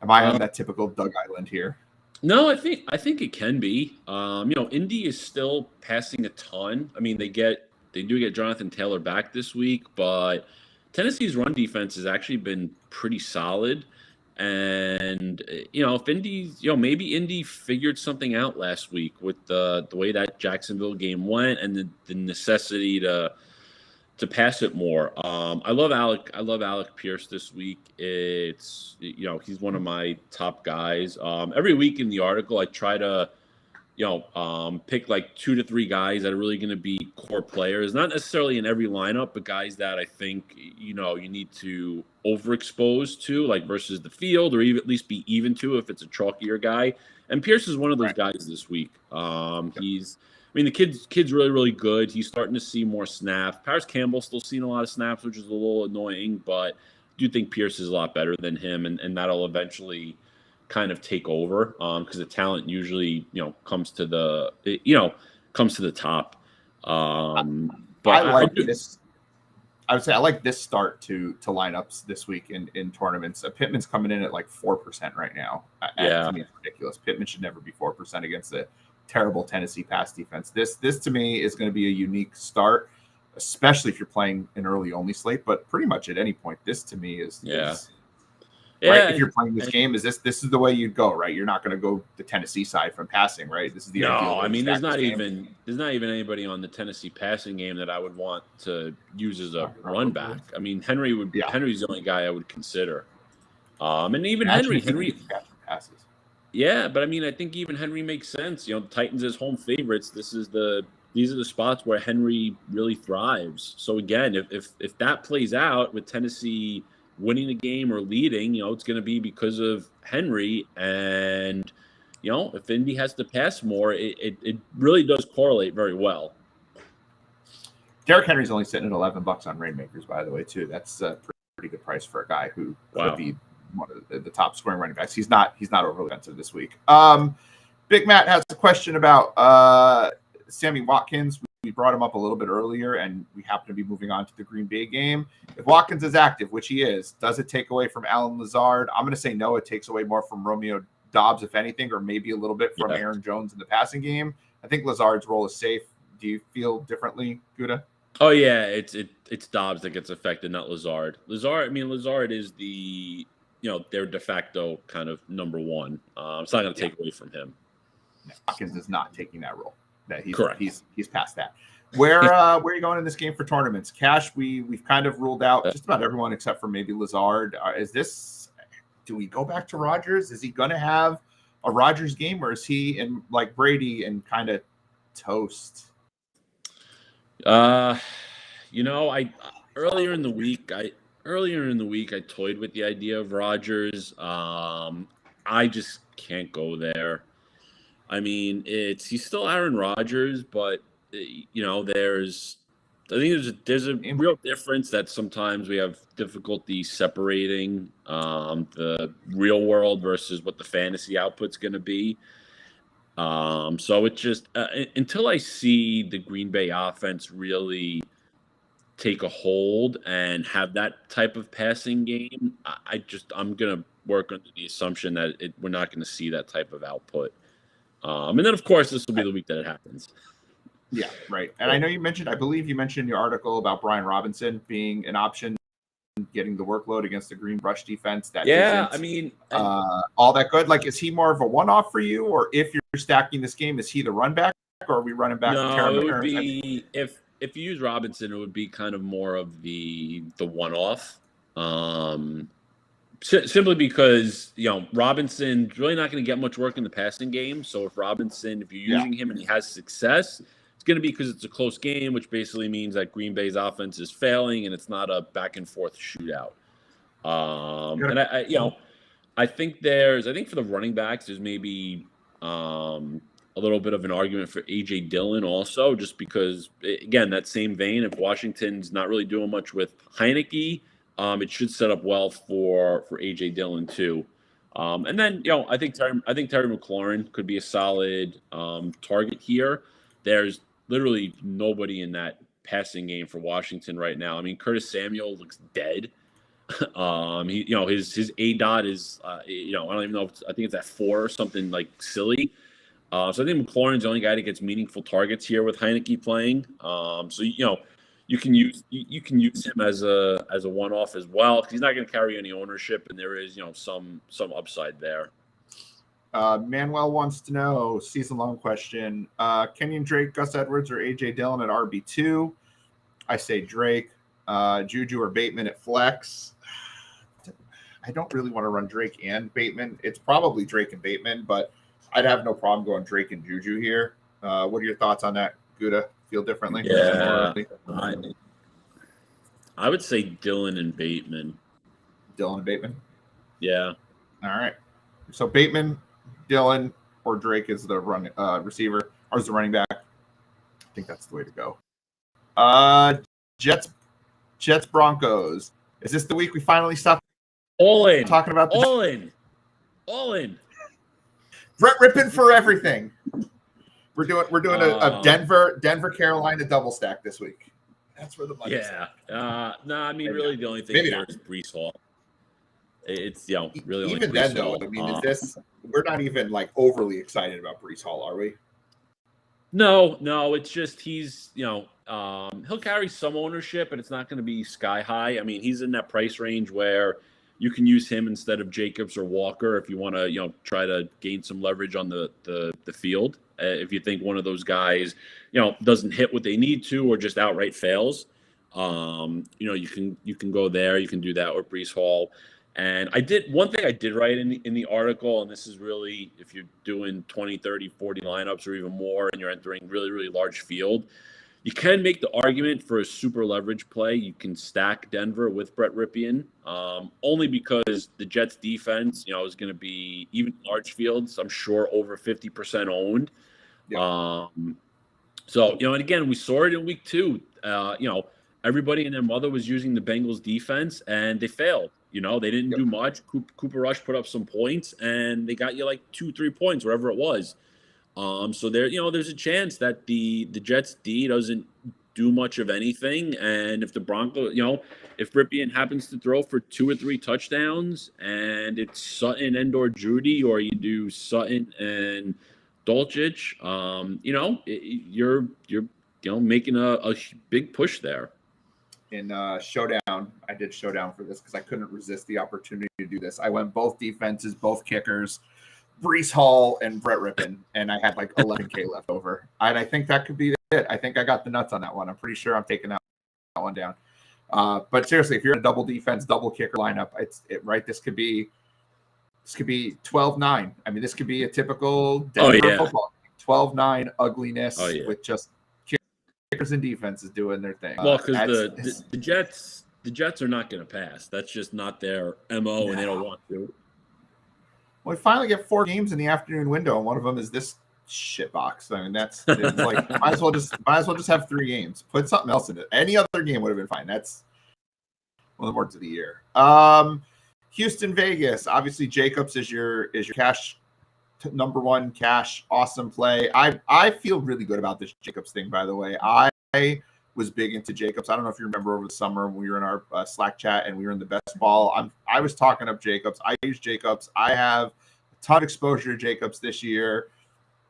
on that typical Doug Island here? No, I think it can be. Indy is still passing a ton. I mean, they do get Jonathan Taylor back this week, but Tennessee's run defense has actually been pretty solid. And if Indy's, maybe Indy figured something out last week with the way that Jacksonville game went and the necessity to pass it more. I love Alec Pierce this week. It's he's one of my top guys. Every week in the article, I try to pick like 2 to 3 guys that are really going to be core players, not necessarily in every lineup, but guys that I think you need to overexpose to, like versus the field, or even at least be even to if it's a chalkier guy. And Pierce is one of those guys this week. The kid's really, really good. He's starting to see more snaps. Paris Campbell's still seeing a lot of snaps, which is a little annoying, but I do think Pierce is a lot better than him, and that'll eventually kind of take over because the talent usually comes to the top. But I like this. I would say I like this start to lineups this week in tournaments. Pittman's coming in at like 4% right now. To me, it's ridiculous. Pittman should never be 4% against a terrible Tennessee pass defense. This to me is going to be a unique start, especially if you're playing an early only slate. But pretty much at any point, this to me is right. If you're playing this game, this is the way you'd go, right? You're not going to go the Tennessee side from passing, right? This is the ideal. There's not even anybody on the Tennessee passing game that I would want to use as a run back. I mean, Henry's the only guy I would consider. And even Henry passes. Yeah, but I think even Henry makes sense. The Titans as home favorites. These are the spots where Henry really thrives. So again, if that plays out with Tennessee winning the game or leading, it's going to be because of Henry. And if Indy has to pass more, it really does correlate very well. Derrick Henry's only sitting at $11 on Rainmakers, by the way, too. That's a pretty good price for a guy who could be one of the top scoring running backs. He's not overly expensive this week. Big Matt has a question about Sammy Watkins. We brought him up a little bit earlier, and we happen to be moving on to the Green Bay game. If Watkins is active, which he is, does it take away from Allen Lazard? I'm going to say no. It takes away more from Romeo Doubs, if anything, or maybe a little bit from Aaron Jones in the passing game. I think Lazard's role is safe. Do you feel differently, Gutta? Oh yeah, it's Doubs that gets affected, not Lazard. Lazard is the their de facto kind of number one. It's not going to take away from him. Watkins is not taking that role. Correct. He's past that. Where are you going in this game for tournaments? Cash, we've kind of ruled out just about everyone except for maybe Lazard. Do we go back to Rodgers? Is he going to have a Rodgers game, or is he in like Brady and kind of toast? I earlier in the week I toyed with the idea of Rodgers. I just can't go there. He's still Aaron Rodgers, but there's a real difference that sometimes we have difficulty separating the real world versus what the fantasy output's going to be. So it just until I see the Green Bay offense really take a hold and have that type of passing game, I'm gonna work under the assumption that we're not going to see that type of output. And then of course this will be the week that it happens. Yeah, right. And I know I believe you mentioned in your article about Brian Robinson being an option, getting the workload against the green rush defense. That isn't all that good. Like, is he more of a one-off for you, or if you're stacking this game, is he the run back, or are we running back? No, it would be if you use Robinson, it would be kind of more of the one-off. Simply because, Robinson's really not going to get much work in the passing game. So if you're using him and he has success, it's going to be because it's a close game, which basically means that Green Bay's offense is failing and it's not a back and forth shootout. And I think for the running backs, there's maybe a little bit of an argument for A.J. Dillon also, just because, again, that same vein, if Washington's not really doing much with Heineke, it should set up well for A.J. Dillon too. And then, I think Terry McLaurin could be a solid target here. There's literally nobody in that passing game for Washington right now. I mean, Curtis Samuel looks dead. His ADOT is, I don't even know. I think it's at 4 or something like silly. So I think McLaurin's the only guy that gets meaningful targets here with Heineke playing. So you can use him as a one-off as well, because he's not going to carry any ownership, and there is some upside there. Manuel wants to know, season-long question, Kenyon Drake, Gus Edwards, or A.J. Dillon at RB2? I say Drake. Juju or Bateman at flex. I don't really want to run Drake and Bateman. It's probably Drake and Bateman, but I'd have no problem going Drake and Juju here. What are your thoughts on that, Gutta? Feel differently? Yeah, I would say Dillon and Bateman. Dillon and Bateman? Yeah. All right. So Bateman, Dillon, or Drake is the receiver, or is the running back. I think that's the way to go. Jets, Broncos. Is this the week we finally stop talking about all in? Brett Rippin for everything. We're doing a Denver Carolina double stack this week. That's where the money's at. Really the only thing here is Breece Hall. It's really even then though. I mean, we're not even like overly excited about Breece Hall, are we? No, it's just he's he'll carry some ownership, but it's not going to be sky high. I mean, he's in that price range where you can use him instead of Jacobs or Walker if you want to try to gain some leverage on the field. If you think one of those guys doesn't hit what they need to or just outright fails, you can go there. You can do that with Breece Hall. And one thing I did write in the article, and this is really if you're doing 20, 30, 40 lineups or even more and you're entering really, really large field, you can make the argument for a super leverage play. You can stack Denver with Brett Ripien, only because the Jets defense, is going to be, even large fields, I'm sure over 50% owned. Yeah. And again, we saw it in week 2. Everybody and their mother was using the Bengals defense, and they failed. They didn't do much. Cooper Rush put up some points, and they got you like 2-3 points, wherever it was. So there's a chance that the Jets D doesn't do much of anything, and if the Broncos, if Ripien happens to throw for 2 or 3 touchdowns, and it's Sutton and or Judy, or you do Sutton and Dolchich, you're making a big push there. In Showdown, I did Showdown for this because I couldn't resist the opportunity to do this. I went both defenses, both kickers, Breece Hall and Brett Rippin, and I had like 11K left over. And I think that could be it. I think I got the nuts on that one. I'm pretty sure I'm taking that one down. But seriously, if you're in a double defense, double kicker lineup, This could be 12-9. I mean, this could be a typical Denver football 12-9 ugliness with just kickers and defenses doing their thing. Well, because the Jets are not going to pass. That's just not their MO, and they don't want to. Well, we finally get 4 games in the afternoon window, and one of them is this shit box. I mean, it's like might as well just have 3 games. Put something else in it. Any other game would have been fine. That's one of the words of the year. Houston, Vegas. Obviously, Jacobs is your cash number 1 cash awesome play. I feel really good about this Jacobs thing. By the way, I was big into Jacobs. I don't know if you remember over the summer when we were in our Slack chat and we were in the best ball. I was talking up Jacobs. I use Jacobs. I have a ton of exposure to Jacobs this year.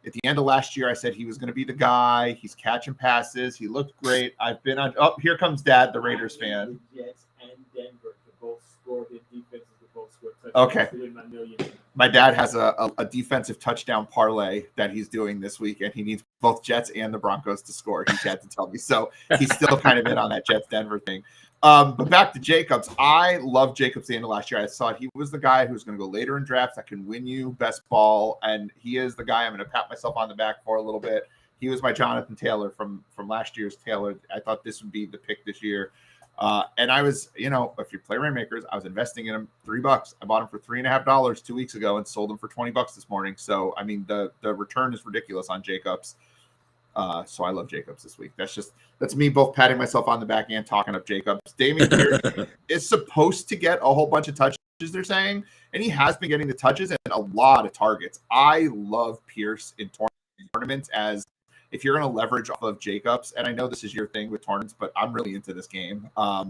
At the end of last year, I said he was going to be the guy. He's catching passes. He looked great. I've been on. Oh, here comes Dad, the Raiders fan. The Jets and Denver both scored in defenses. Both scored touchdowns. Okay. My dad has a defensive touchdown parlay that he's doing this week, and he needs both Jets and the Broncos to score. He had to tell me. So he's still kind of in on that Jets-Denver thing. But back to Jacobs. I love Jacobs the end of last year. I thought he was the guy who's going to go later in drafts that can win you best ball, and he is the guy I'm going to pat myself on the back for a little bit. He was my Jonathan Taylor from last year's Taylor. I thought this would be the pick this year. And I was, if you play Rainmakers, I was investing in him $3. I bought him for $3.50 2 weeks ago and sold him for $20 this morning. So, I mean, the return is ridiculous on Jacobs. So I love Jacobs this week. That's me both patting myself on the back and talking up Jacobs. Damian Pierce is supposed to get a whole bunch of touches, they're saying, and he has been getting the touches and a lot of targets. I love Pierce in tournaments as if you're going to leverage off of Jacobs, and I know this is your thing with tournaments, but I'm really into this game. I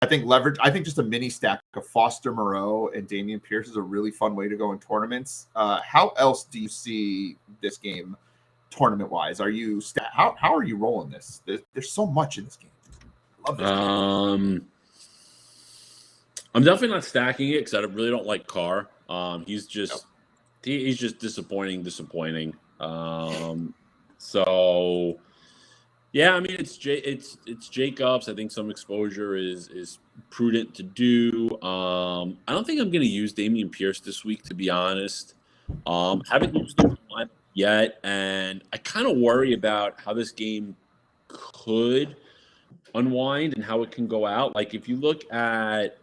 think just a mini stack of Foster Moreau and Damian Pierce is a really fun way to go in tournaments. How else do you see this game tournament-wise? How are you rolling this? There's so much in this game. Love this game. I'm definitely not stacking it because I really don't like Carr. He's just disappointing. So yeah, I mean it's Jacobs. I think some exposure is prudent to do. I don't think I'm going to use Damian Pierce this week, to be honest. Haven't used him yet, and I kind of worry about how this game could unwind and how it can go out. Like if you look at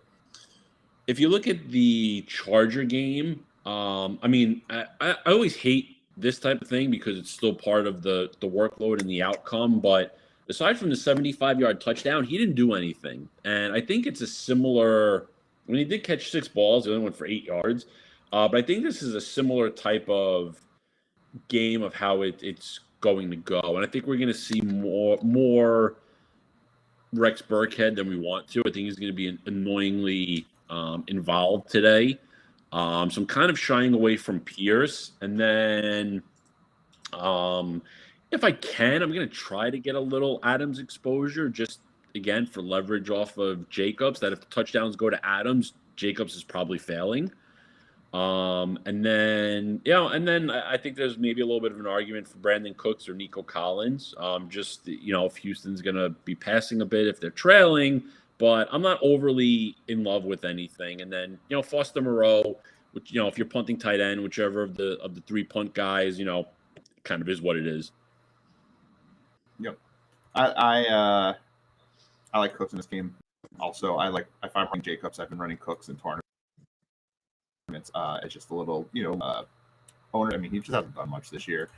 the Charger game, I mean I always hate this type of thing because it's still part of the workload and the outcome. But aside from the 75-yard touchdown, he didn't do anything. And I think it's a similar – he did catch 6 balls. He only went for 8 yards. But I think this is a similar type of game of how it's going to go. And I think we're going to see more Rex Burkhead than we want to. I think he's going to be annoyingly involved today. So I'm kind of shying away from Pierce. And then if I can, I'm going to try to get a little Adams exposure just, again, for leverage off of Jacobs, that if the touchdowns go to Adams, Jacobs is probably failing. And then I think there's maybe a little bit of an argument for Brandon Cooks or Nico Collins. If Houston's going to be passing a bit, if they're trailing. But I'm not overly in love with anything. And then, Foster Moreau, which, if you're punting tight end, whichever of the 3 punt guys, kind of is what it is. Yep. I like Cooks in this game. Also, if I'm running Jacobs, I've been running Cooks in tournaments. It's just a little, owner. I mean, he just hasn't done much this year.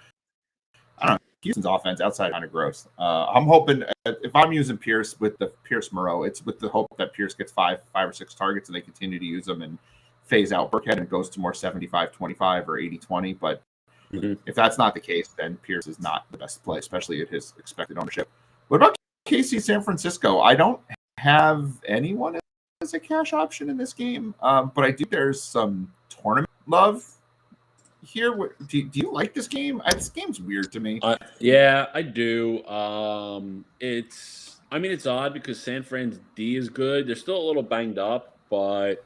I don't know. Houston's offense outside kind of gross. I'm hoping if I'm using Pierce with the Pierce Moreau, it's with the hope that Pierce gets 5 or 6 targets and they continue to use them and phase out Burkhead and goes to more 75-25 or 80-20. But if that's not the case, then Pierce is not the best play, especially at his expected ownership. What about KC San Francisco? I don't have anyone as a cash option in this game, but I do. There's some tournament love here. Do you like this game? This game's weird to me. Yeah, I do. It's odd because San Fran's D is good. They're still a little banged up, but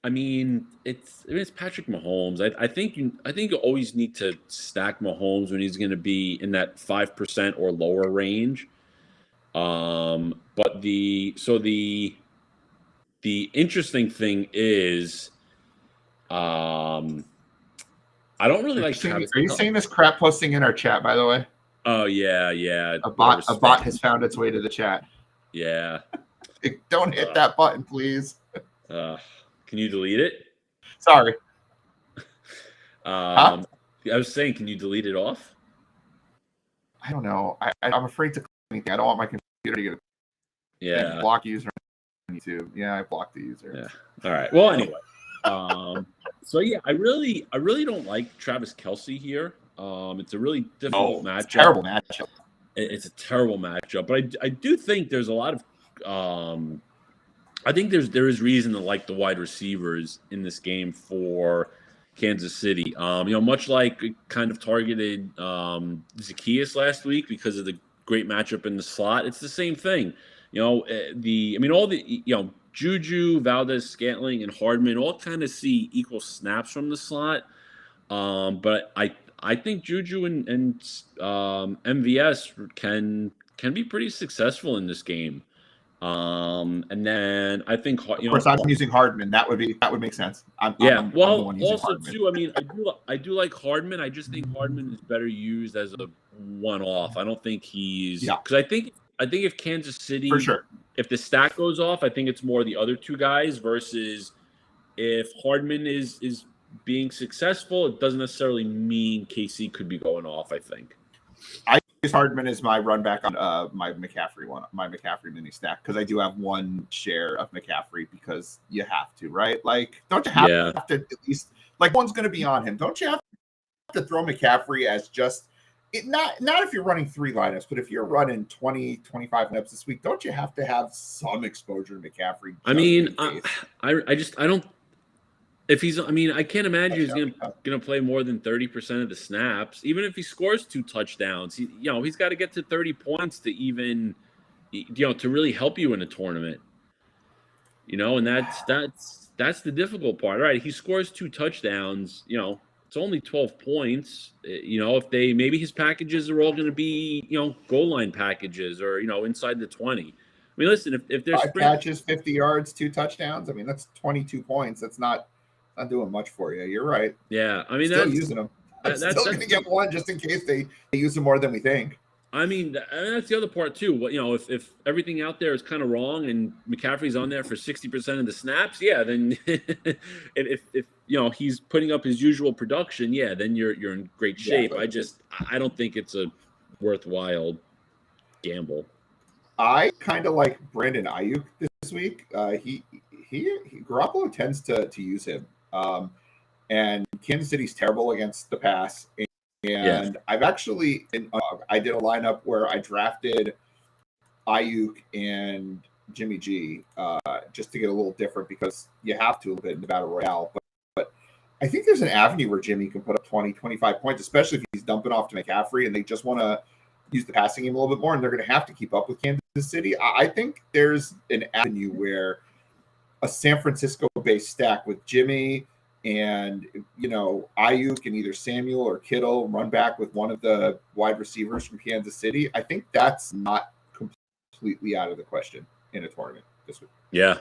it's Patrick Mahomes. I think you always need to stack Mahomes when he's going to be in that 5% or lower range. But the interesting thing is, I don't really like Travis. Are you saying this crap posting in our chat, by the way? Oh, yeah. A bot has found its way to the chat. Yeah. Don't hit that button, please. Can you delete it? Sorry. I was saying, can you delete it off? I don't know. I'm afraid to click anything. I don't want my computer to get block user on YouTube. Yeah, I blocked the user. Yeah. All right. Well, anyway. So yeah, I really don't like Travis Kelce here. It's a really difficult matchup. Terrible matchup. it's a terrible matchup. But I do think there's a lot of I think there is reason to like the wide receivers in this game for Kansas City. Much like it kind of targeted Zacchaeus last week because of the great matchup in the slot. It's the same thing. All the Juju, Valdez, Scantling, and Hardman all kind of see equal snaps from the slot. But I think Juju and MVS can be pretty successful in this game. And then I think of course I'm using Hardman. That would make sense. I'm the one using also Hardman. too. I mean, I do like Hardman. I just think Hardman is better used as a one-off. I don't think he's because I think if Kansas City, for sure, if the stack goes off, I think it's more the other two guys versus if Hardman is being successful, it doesn't necessarily mean KC could be going off, I think. I use Hardman as my run back on my McCaffrey mini stack because I do have one share of McCaffrey because you have to, right? Like, don't you have to at least, like, one's going to be on him. Don't you have to throw McCaffrey as just not if you're running 3 lineups, but if you're running 20, 25 lineups this week, don't you have to have some exposure to McCaffrey? I mean, I don't. If he's, I can't imagine he's gonna play more than 30% of the snaps. Even if he scores 2 touchdowns, he's got to get to 30 points to even, to really help you in a tournament. And that's the difficult part. All right, he scores 2 touchdowns. It's only 12 points. If maybe his packages are all going to be goal line packages or inside the 20. I mean, listen, if there's 5 catches, 50 yards, 2 touchdowns. I mean, that's 22 points. That's not doing much for you. You're right. Yeah, I mean, still using them. That's going to get one just in case they use them more than we think. I mean, that's the other part too. If everything out there is kind of wrong and McCaffrey's on there for 60% of the snaps, then if he's putting up his usual production, then you're in great shape. I don't think it's a worthwhile gamble. I kind of like Brandon Ayuk this week. He Garoppolo tends to use him. And Kansas City's terrible against the pass. And I've actually, I did a lineup where I drafted Ayuk and Jimmy G just to get a little different because you have to a little bit in the Battle Royale. But I think there's an avenue where Jimmy can put up 20, 25 points, especially if he's dumping off to McCaffrey and they just want to use the passing game a little bit more and they're going to have to keep up with Kansas City. I think there's an avenue where a San Francisco-based stack with Jimmy and, Ayuk and either Samuel or Kittle run back with one of the wide receivers from Kansas City. I think that's not completely out of the question in a tournament this week. Yeah.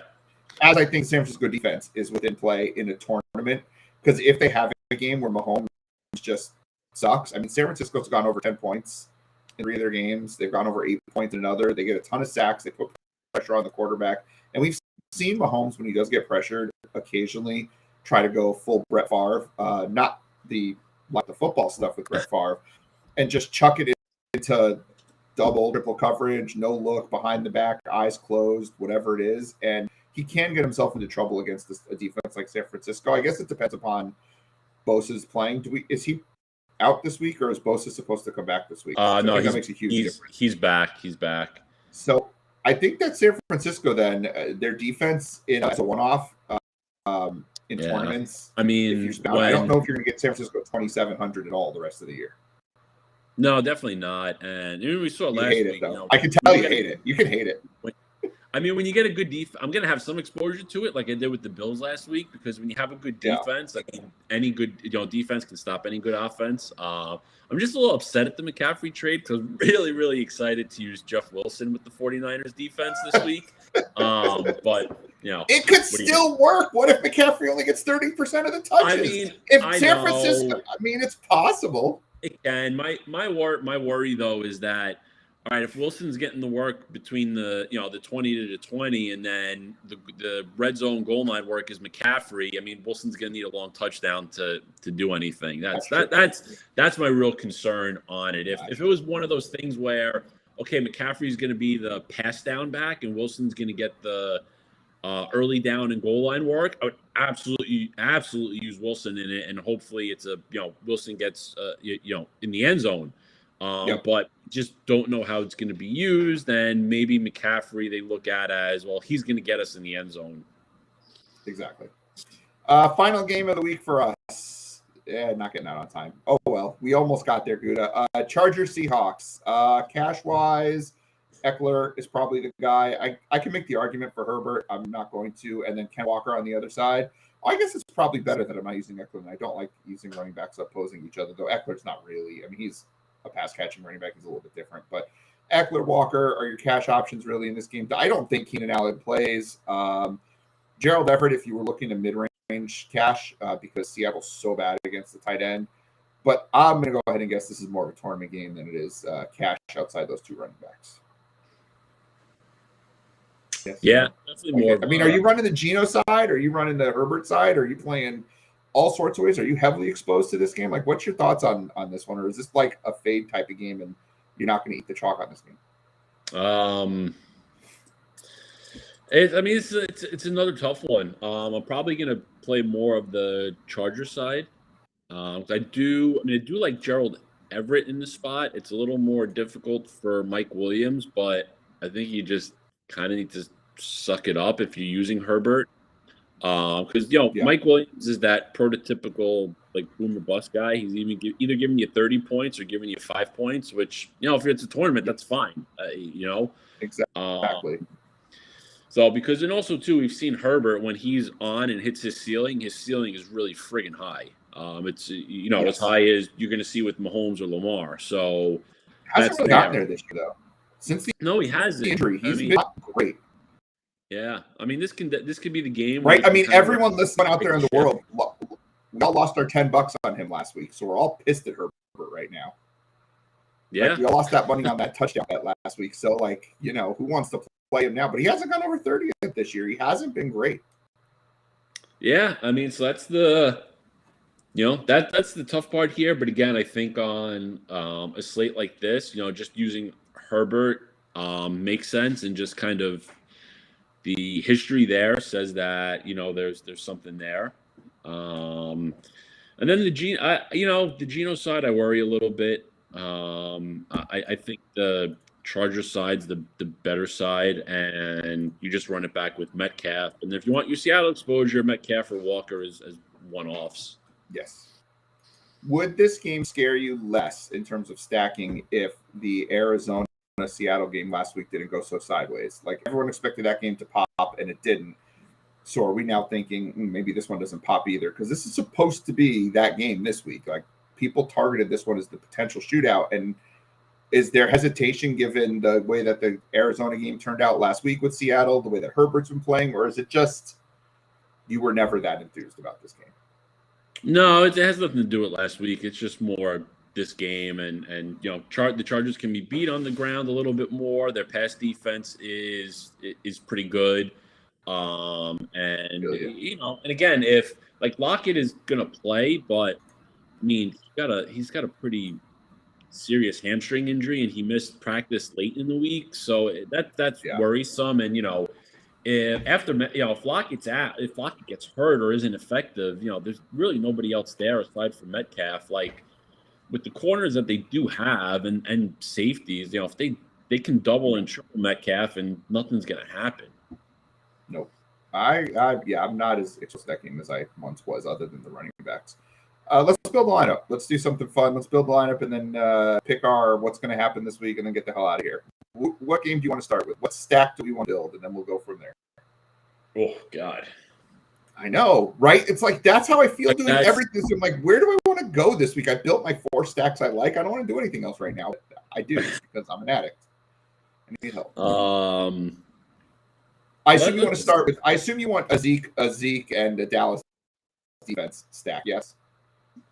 As I think San Francisco defense is within play in a tournament, because if they have a game where Mahomes just sucks, I mean, San Francisco's gone over 10 points in 3 of their games. They've gone over 8 points in another. They get a ton of sacks. They put pressure on the quarterback. And we've seen Mahomes, when he does get pressured, occasionally try to go full Brett Favre, not the football stuff with Brett Favre, and just chuck it into double, triple coverage, no look, behind the back, eyes closed, whatever it is. And he can get himself into trouble against a defense like San Francisco. I guess it depends upon Bosa's playing. Is he out this week, or is Bosa supposed to come back this week? No, that makes a huge difference. He's back. He's back. So I think that San Francisco, then, their defense as a one-off in tournaments. I mean, I don't know if you're going to get San Francisco 2,700 at all the rest of the year. No, definitely not. And we saw last week. I can tell you hate it. You can hate it. I mean, when you get a good defense, I'm going to have some exposure to it, like I did with the Bills last week, because when you have a good defense, any good defense can stop any good offense. I'm just a little upset at the McCaffrey trade because I'm really, really excited to use Jeff Wilson with the 49ers defense this week. But it could still work. What if McCaffrey only gets 30% of the touches? I mean, San Francisco, it's possible. And my worry though is that, all right, if Wilson's getting the work between the 20 to the 20, and then the red zone goal line work is McCaffrey, I mean, Wilson's going to need a long touchdown to do anything. That's my real concern on it. If it was one of those things where, okay, McCaffrey's going to be the pass down back and Wilson's going to get the early down and goal line work, I would absolutely use Wilson in it, and hopefully it's Wilson gets in the end zone. But just don't know how it's going to be used. And maybe McCaffrey they look at as, well, he's going to get us in the end zone. Exactly. Final game of the week for us. Yeah, not getting out on time. Oh, well, we almost got there, Gutta. Chargers Seahawks. Cash-wise, Eckler is probably the guy. I can make the argument for Herbert. I'm not going to. And then Ken Walker on the other side. I guess it's probably better that I'm not using Eckler, and I don't like using running backs opposing each other, though Eckler's not really. I mean, he's a pass-catching running back. He's a little bit different. But Eckler, Walker are your cash options really in this game. I don't think Keenan Allen plays. Gerald Everett, if you were looking to mid-range cash, because Seattle's so bad against the tight end. But I'm going to go ahead and guess this is more of a tournament game than it is cash outside those two running backs. Yes. Yeah, definitely more. I mean, are you running the Geno side? Are you running the Herbert side? Are you playing all sorts of ways? Are you heavily exposed to this game? Like, what's your thoughts on this one? Or is this like a fade type of game and you're not going to eat the chalk on this game? It's another tough one. I'm probably going to play more of the Charger side. I do like Gerald Everett in the spot. It's a little more difficult for Mike Williams, but I think you just kind of need to suck it up if you're using Herbert. Because Mike Williams is that prototypical like boom or bust guy. He's either giving you 30 points or giving you 5 points, which if it's a tournament, that's fine. Exactly. So and also too, we've seen Herbert when he's on and hits his ceiling is really friggin' high. It's as high as you're going to see with Mahomes or Lamar. So hasn't really gotten there this year though. Since he hasn't. Injury, he's been great. Yeah, I mean this could be the game, right? I mean, everyone listening out there in the world, we all lost our $10 on him last week, so we're all pissed at Herbert right now. Yeah, we all lost that money on that touchdown bet last week. So, who wants to play him now? But he hasn't gone over 30 yet this year. He hasn't been great. Yeah, I mean, so that's the that's the tough part here. But again, I think on a slate like this, just using Herbert makes sense, and just kind of the history there says that there's something there. And then the Geno side, I worry a little bit. I think the Charger side's the better side, and you just run it back with Metcalf. And if you want your Seattle exposure, Metcalf or Walker as one-offs. Yes. Would this game scare you less in terms of stacking if the Arizona-Seattle game last week didn't go so sideways? Like, everyone expected that game to pop, and it didn't. So are we now thinking maybe this one doesn't pop either? Because this is supposed to be that game this week. Like, people targeted this one as the potential shootout. And is there hesitation given the way that the Arizona game turned out last week with Seattle, the way that Herbert's been playing, or is it just you were never that enthused about this game? No, it has nothing to do with last week. It's just more this game, and the Chargers can be beat on the ground a little bit more. Their pass defense is pretty good, and again, if like Lockett is gonna play, but I mean he's got a pretty serious hamstring injury, and he missed practice late in the week, so that's worrisome. And if Lockett gets hurt or isn't effective, there's really nobody else there aside from Metcalf. Like with the corners that they do have and safeties, if they can double and triple Metcalf, and nothing's gonna happen. Nope. I'm not as exposed to that game as I once was, other than the running backs. Let's build the lineup. Let's do something fun. Let's build the lineup and then pick what's going to happen this week, and then get the hell out of here. What game do you want to start with? What stack do we want to build? And then we'll go from there. Oh, God. I know, right? It's like that's how I feel doing everything. So I'm like, where do I want to go this week? I built my 4 stacks I like. I don't want to do anything else right now. I do because I'm an addict. I need help. I assume you want to start with. I assume you want a Zeke, and a Dallas defense stack. Yes.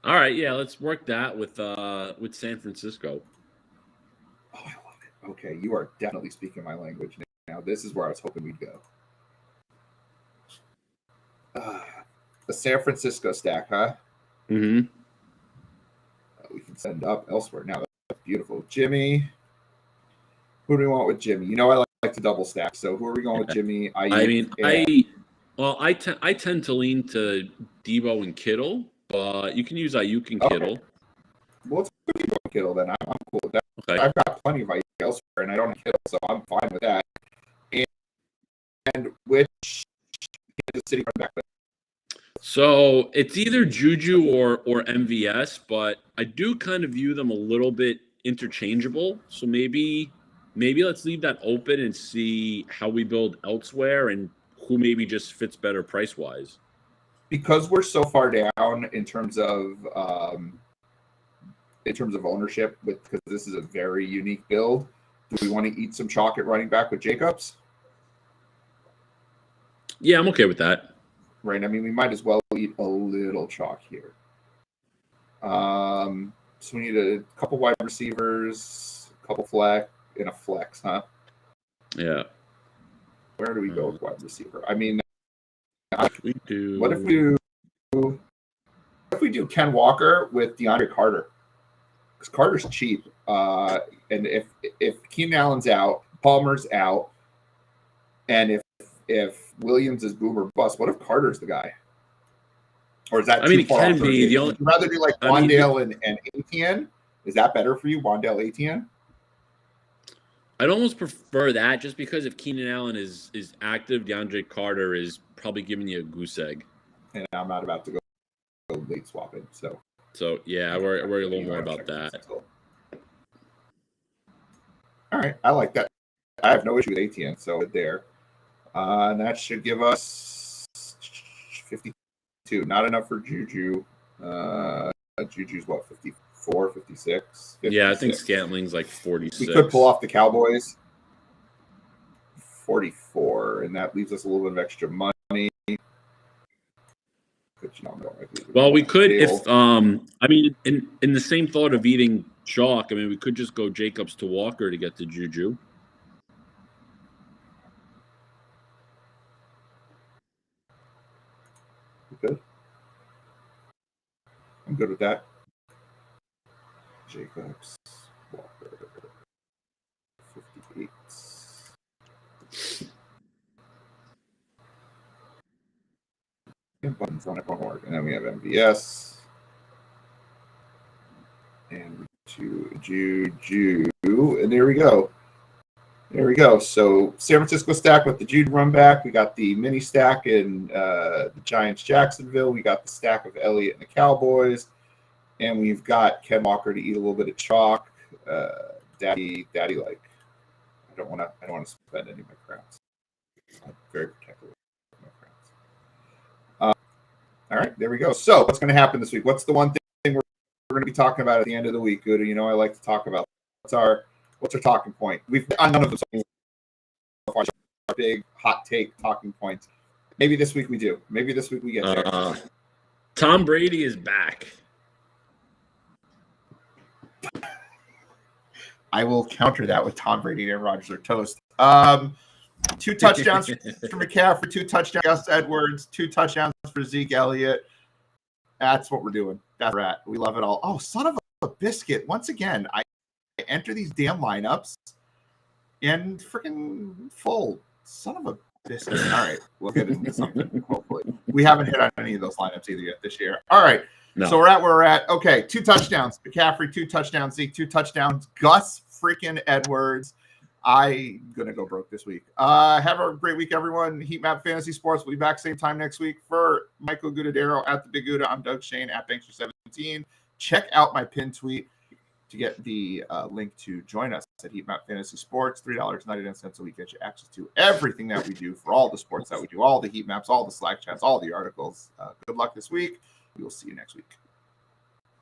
All right, yeah, let's work that with San Francisco. Oh, I love it. Okay, you are definitely speaking my language now. This is where I was hoping we'd go. The San Francisco stack, huh? Mm-hmm. We can send up elsewhere now. That's beautiful. Jimmy. Who do we want with Jimmy? I like to double stack. So who are we going with, Jimmy? I tend to lean to Debo and Kittle. But you can use Ayuk and Kittle. Well, let's put Debo and Kittle then. I'm cool with that. Okay. I've got plenty So it's either Juju or MVS, but I do kind of view them a little bit interchangeable. So maybe let's leave that open and see how we build elsewhere and who maybe just fits better price wise. Because we're so far down in terms of ownership, because this is a very unique build. Do we want to eat some chalk at running back with Jacobs? Yeah, I'm okay with that. Right. I mean, we might as well eat a little chalk here. So we need a couple wide receivers, a couple flex, and a flex, huh? Yeah. Where do we go with wide receiver? I mean, we do. What if we do Ken Walker with DeAndre Carter? Because Carter's cheap, and if Keenan Allen's out, Palmer's out, and if Williams is boom or bust, what if Carter's the guy? Or is that too far off? Would you rather do like Wandale and Etienne? Is that better for you, Wandale, Etienne? I'd almost prefer that, just because if Keenan Allen is active, DeAndre Carter is probably giving you a goose egg. And I'm not about to go late swapping, so yeah, I worry a little more about that. All right, I like that. I have no issue with Etienne, so there. And that should give us 52. Not enough for Juju. Juju's what, 54, 56? 56. Yeah, I think Scantling's like 46. We could pull off the Cowboys. 44, and that leaves us a little bit of extra money. Well, we could, if I mean, in the same thought of eating chalk, I mean, we could just go Jacobs to Walker to get to Juju. Good. I'm good with that. Jacobs, Walker, 58. And buttons on it won't work. And then we have MVS. And to Juju. And there we go. There we go. So San Francisco stack with the Jude run back. We got the mini stack in the Giants Jacksonville. We got the stack of Elliott and the Cowboys. And we've got Ken Walker to eat a little bit of chalk. Daddy like. I don't want to spend any of my crowns. I'm very protective of my crowns. All right, there we go. So what's going to happen this week? What's the one thing we're going to be talking about at the end of the week? Gutta, you know I like to talk about. What's our talking point? We've done none of them so far. Our big hot take talking points. Maybe this week we do. Maybe this week we get there. Tom Brady is back. I will counter that with Tom Brady and Aaron Rodgers are toast. 2 touchdowns for McCaffrey, 2 touchdowns for Gus Edwards, 2 touchdowns for Zeke Elliott. That's what we're doing. That's where we're at. We love it all. Oh, son of a biscuit. Once again, I enter these damn lineups and freaking full. Son of a biscuit. All right. We'll get into something, hopefully. We haven't hit on any of those lineups either yet this year. All right. No. So we're at where we're at. Okay. 2 touchdowns. McCaffrey, 2 touchdowns. Zeke, 2 touchdowns. Gus freaking Edwards. I'm going to go broke this week. Have a great week, everyone. Heat Map Fantasy Sports. We'll be back same time next week. For Michael Guttadero at the Big Gutta, I'm Doug Shane at Bankster17. Check out my pin tweet to get the link to join us at Heat Map Fantasy Sports. $3.99 a week gets you access to everything that we do for all the sports that we do, all the heat maps, all the Slack chats, all the articles. Good luck this week. We will see you next week.